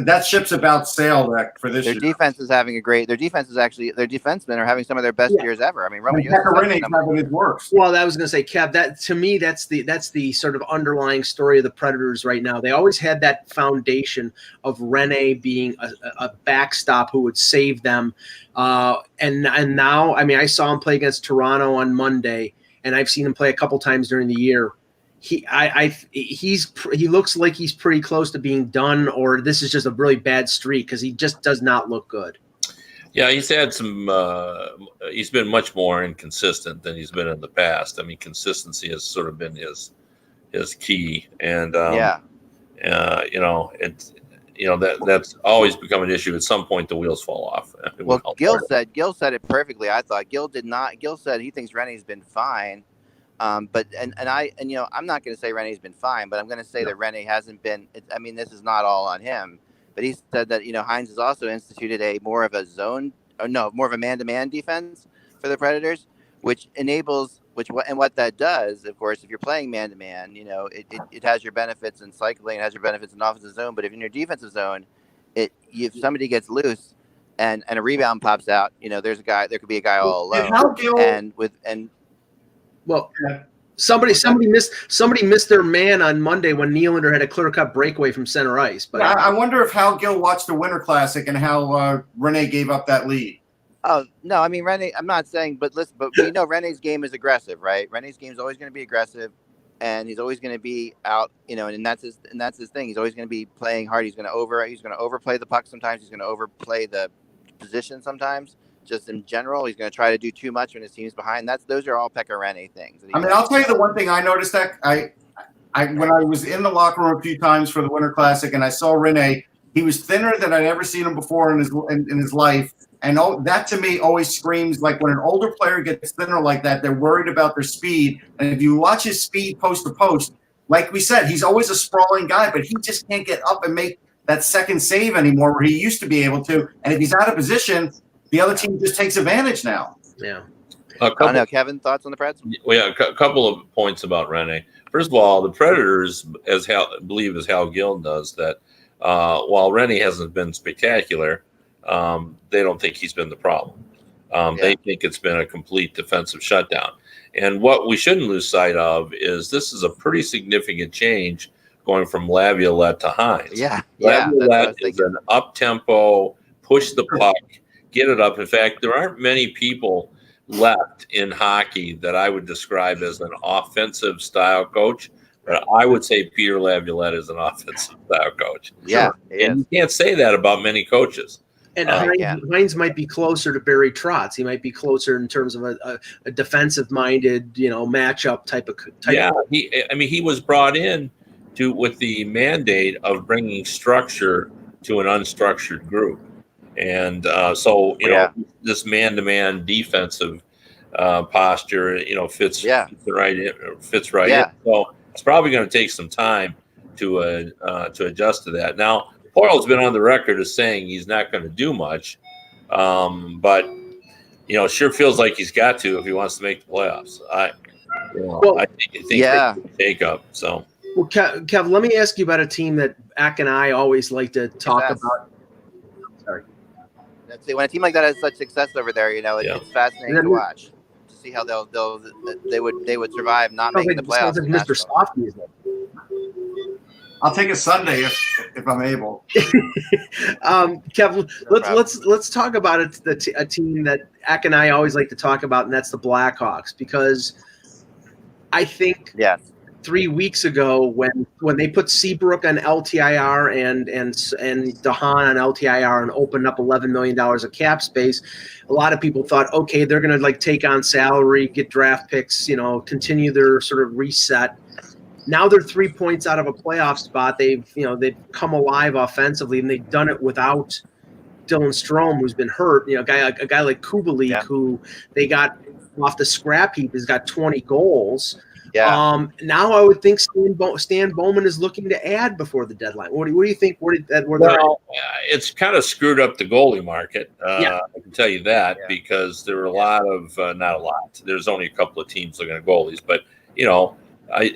that ship's about sail, Rick, for this their year. defense is having a great. Their defensemen are having some of their best years ever. I mean, Roman having his worst. Well, I was going to say, Kev, that to me, that's the sort of underlying story of the Predators right now. They always had that foundation of Rene being a backstop who would save them, and now, I mean, I saw him play against Toronto on Monday, and I've seen him play a couple times during the year. He looks like he's pretty close to being done, or this is just a really bad streak because he just does not look good. Yeah, he's had some. He's been much more inconsistent than he's been in the past. I mean, consistency has sort of been his key, and that's always become an issue. At some point, the wheels fall off. Well, Gil said it perfectly. I thought Gil did not. Gil said he thinks Rene's been fine. But I'm not going to say Rene's been fine, but I'm going to say that Rene hasn't been. I mean, this is not all on him. But he said that Hines has also instituted more of a man-to-man defense for the Predators, which enables what that does, of course, if you're playing man-to-man, it has your benefits in cycling, it has your benefits in offensive zone. But if in your defensive zone, if somebody gets loose and a rebound pops out, there could be a guy all alone. Somebody missed their man on Monday when Nylander had a clear-cut breakaway from center ice. But I wonder if Hal Gill watched the Winter Classic and how Rene gave up that lead. Oh no, I mean Rene. I'm not saying, but listen, but we know Rene's game is aggressive, right? Rene's game is always going to be aggressive, and he's always going to be out, and that's his thing. He's always going to be playing hard. He's going to overplay the puck sometimes. He's going to overplay the position sometimes. Just in general, he's going to try to do too much when his team's behind. Those are all Pekka Rene things. I mean, I'll tell you the one thing I noticed that when I was in the locker room a few times for the Winter Classic and I saw Rene, he was thinner than I'd ever seen him before in his life. And that to me always screams like when an older player gets thinner like that, they're worried about their speed. And if you watch his speed post to post, like we said, he's always a sprawling guy, but he just can't get up and make that second save anymore where he used to be able to. And if he's out of position, the other team just takes advantage now. Yeah. I don't know, Kevin, thoughts on the Preds? Well, yeah, a couple of points about Rene. First of all, the Predators, as Hal Gill does, that while Rene hasn't been spectacular, they don't think he's been the problem. They think it's been a complete defensive shutdown. And what we shouldn't lose sight of is this is a pretty significant change going from Laviolette to Hines. Laviolette is an up-tempo, push the puck, get it up. In fact, there aren't many people left in hockey that I would describe as an offensive style coach, but I would say Peter Laviolette is an offensive style coach. Yeah, and you can't say that about many coaches. And Hines might be closer to Barry Trotz. He might be closer in terms of a defensive-minded, matchup type. He was brought in with the mandate of bringing structure to an unstructured group. And this man-to-man defensive posture, fits right in. So it's probably going to take some time to adjust to that. Now, Poile's been on the record as saying he's not going to do much, but it sure feels like he's got to if he wants to make the playoffs. I think take up. So, well, Kev, let me ask you about a team that Ack and I always like to talk about. Sorry. When a team like that has such success over there, it's fascinating to watch to see how they would survive not making the playoffs. Like Mr. Softy is I'll take a Sunday if I'm able. Kev, let's talk about a team that Ack and I always like to talk about, and that's the Blackhawks, because I think 3 weeks ago when they put Seabrook on LTIR and DeHaan on LTIR and opened up $11 million of cap space, a lot of people thought, okay, they're going to take on salary, get draft picks, continue their sort of reset. Now they're 3 points out of a playoff spot. They've come alive offensively, and they've done it without Dylan Strome, who's been hurt. A guy like Kubalik, who they got off the scrap heap, has got 20 goals. Yeah. Now I would think Stan Bowman is looking to add before the deadline. What do you think? It's kind of screwed up the goalie market. I can tell you that because there were a lot of not a lot. There's only a couple of teams looking at goalies, but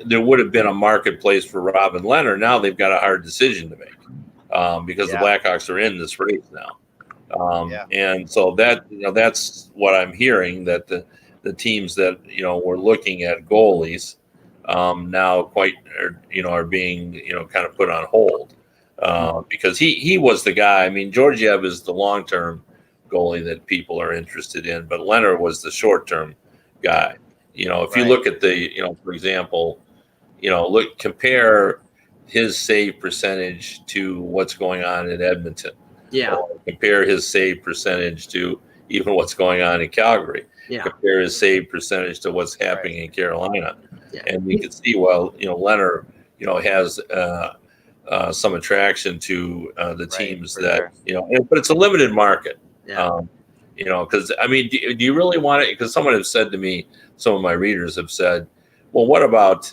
there would have been a marketplace for Robin Leonard. Now they've got a hard decision to make because the Blackhawks are in this race now. And so that's what I'm hearing, that the teams that were looking at goalies now are being kind of put on hold because he was the guy. I mean, Georgiev is the long-term goalie that people are interested in, but Leonard was the short-term guy. If you look at for example, compare his save percentage to what's going on in Edmonton. Yeah. Or compare his save percentage to even what's going on in Calgary. Yeah. Compare his save percentage to what's happening in Carolina. Yeah. And you can see, Leonard, has some attraction to the teams that, but it's a limited market. Yeah. Because, I mean, do you really want it? Because someone has said to me, some of my readers have said, well, what about,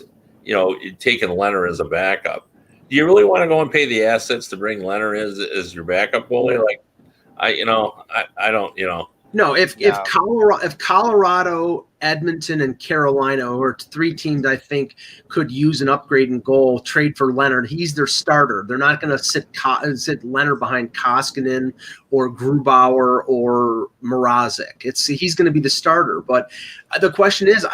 taking Leonard as a backup? Do you really want to go and pay the assets to bring Leonard as your backup goalie? Like, I don't. No, if Colorado, Edmonton, and Carolina are three teams I think could use an upgrade in goal, trade for Leonard. He's their starter. They're not going to sit Leonard behind Koskinen or Grubauer or Mrazek. He's going to be the starter. But the question is,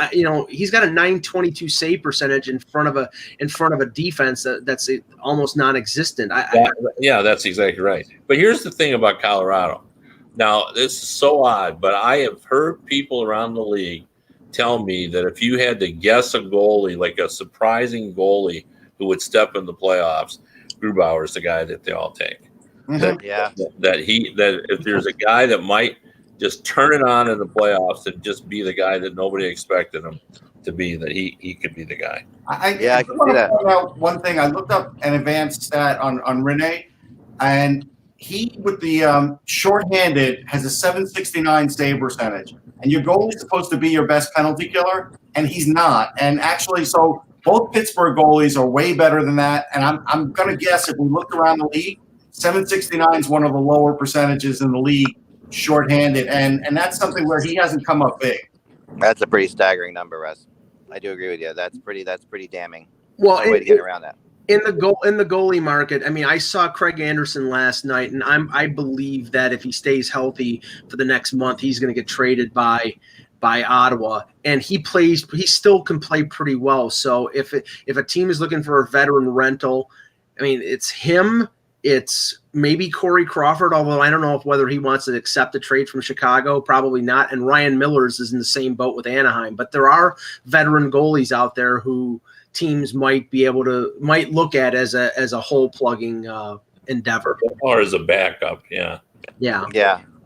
he's got a .922 save percentage in front of a defense that's almost non-existent. That's exactly right. But here's the thing about Colorado. Now, this is so odd, but I have heard people around the league tell me that if you had to guess a goalie, like a surprising goalie who would step in the playoffs, Grubauer is the guy that they all take. Mm-hmm. That if there's a guy that might just turn it on in the playoffs and just be the guy that nobody expected him to be, that he could be the guy. I want to point out one thing. I looked up an advanced stat on Rene, and he, with the shorthanded, has a .769 save percentage. And your goalie is supposed to be your best penalty killer, and he's not. And actually, so both Pittsburgh goalies are way better than that. And I'm going to guess if we looked around the league, .769 is one of the lower percentages in the league, shorthanded. And that's something where he hasn't come up big. That's a pretty staggering number, Russ. I do agree with you. That's pretty damning. Well, no way to get around that. In the goalie market, I mean, I saw Craig Anderson last night, and I believe that if he stays healthy for the next month, he's going to get traded by Ottawa, and he still can play pretty well. So if a team is looking for a veteran rental, I mean, it's him. It's maybe Corey Crawford, although I don't know whether he wants to accept a trade from Chicago. Probably not. And Ryan Millers is in the same boat with Anaheim. But there are veteran goalies out there who teams might look at as a hole plugging endeavor, or as a backup. Yeah.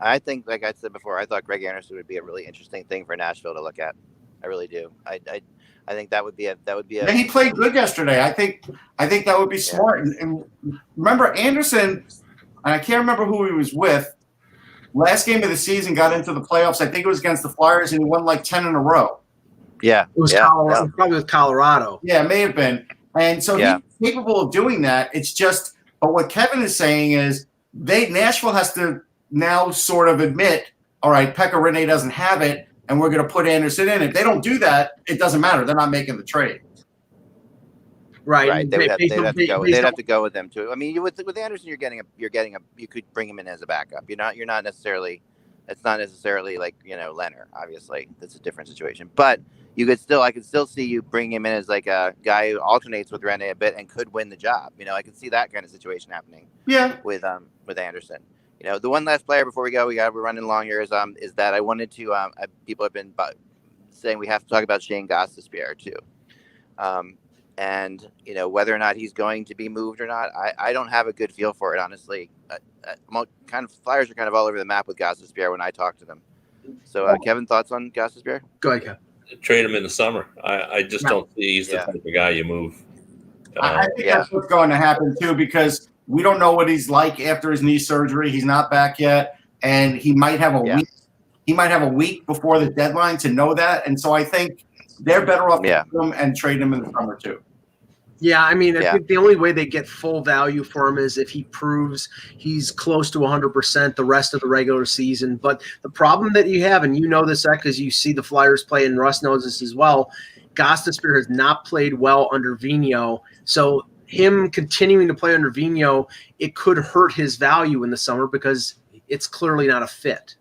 I think, like I said before, I thought Greg Anderson would be a really interesting thing for Nashville to look at. I really do. I think that would be a. Yeah, he played good yesterday. I think that would be smart. And remember Anderson, and I can't remember who he was with. Last game of the season, got into the playoffs. I think it was against the Flyers, and he won like 10 in a row. Yeah, it was Colorado, probably with Colorado. Yeah, it may have been. And so he's capable of doing that. It's just, but what Kevin is saying is Nashville has to now sort of admit, all right, Pekka Rinne doesn't have it, and we're going to put Anderson in. If they don't do that, it doesn't matter. They're not making the trade. Right. They'd have to go with them too. I mean, with Anderson, you could bring him in as a backup. You're not necessarily. It's not necessarily like Leonard. Obviously, that's a different situation. But I could still see you bring him in as like a guy who alternates with Rinne a bit and could win the job. I could see that kind of situation happening. Yeah. With Anderson. The one last player before we go, we're running long here, is that I wanted to. People have been saying we have to talk about Shane Gostisbehere too, and whether or not he's going to be moved or not. I don't have a good feel for it, honestly. Flyers are kind of all over the map with Gostisbehere when I talk to them. So, Kevin, thoughts on Gostisbehere? Go ahead, Kevin. Trade him in the summer. I just don't see he's the type of guy you move. I think that's what's going to happen too, because we don't know what he's like after his knee surgery. He's not back yet, and he might have a week. He might have a week before the deadline to know that, and so I think they're better off keeping him and trade him in the summer too. Yeah, I mean, I think the only way they get full value for him is if he proves he's close to 100% the rest of the regular season. But the problem that you have, and you know this, because you see the Flyers play, and Russ knows this as well, Gostisbehere has not played well under Vigneault. So him continuing to play under Vigneault, it could hurt his value in the summer because it's clearly not a fit.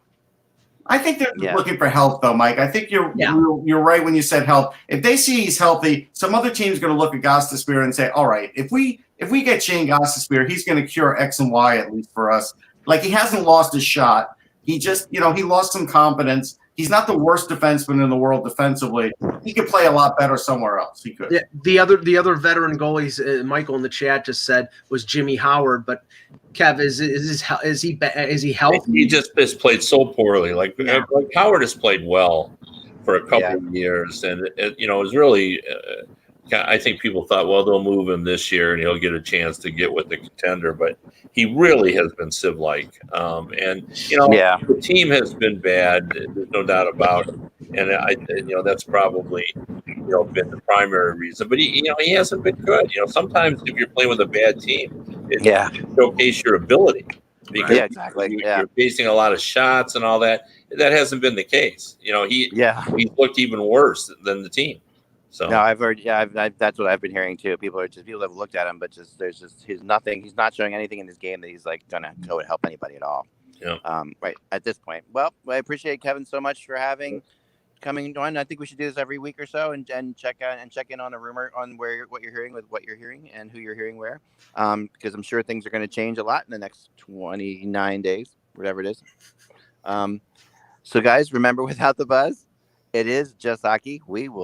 I think they're looking for health, though, Mike. I think you're right when you said health. If they see he's healthy, some other team's going to look at Gostisbehere and say, all right, if we get Shane Gostisbehere, he's going to cure X and Y at least for us. Like, he hasn't lost his shot. He just, he lost some confidence. He's not the worst defenseman in the world defensively. He could play a lot better somewhere else. He could. Yeah, the other veteran goalies, Michael in the chat just said, was Jimmy Howard. But Kev, is he healthy? He just has played so poorly. Like Howard has played well for a couple of years, and it was really. I think people thought, well, they'll move him this year and he'll get a chance to get with the contender, but he really has been Civ-like. The team has been bad. There's no doubt about it. And that's probably, been the primary reason, but he hasn't been good. Sometimes if you're playing with a bad team, it showcase your ability because you're facing a lot of shots and all that. That hasn't been the case. He's looked even worse than the team. So no, I've heard. Yeah, that's what I've been hearing too. People have looked at him, but he's nothing. He's not showing anything in this game that he's like gonna go and help anybody at all. Yeah. Right at this point. Well, I appreciate Kevin so much for coming on. I think we should do this every week or so and check in on a rumor on what you're hearing and who you're hearing where. Because I'm sure things are going to change a lot in the next 29 days, whatever it is. So guys, remember, without the buzz, it is just hockey. We will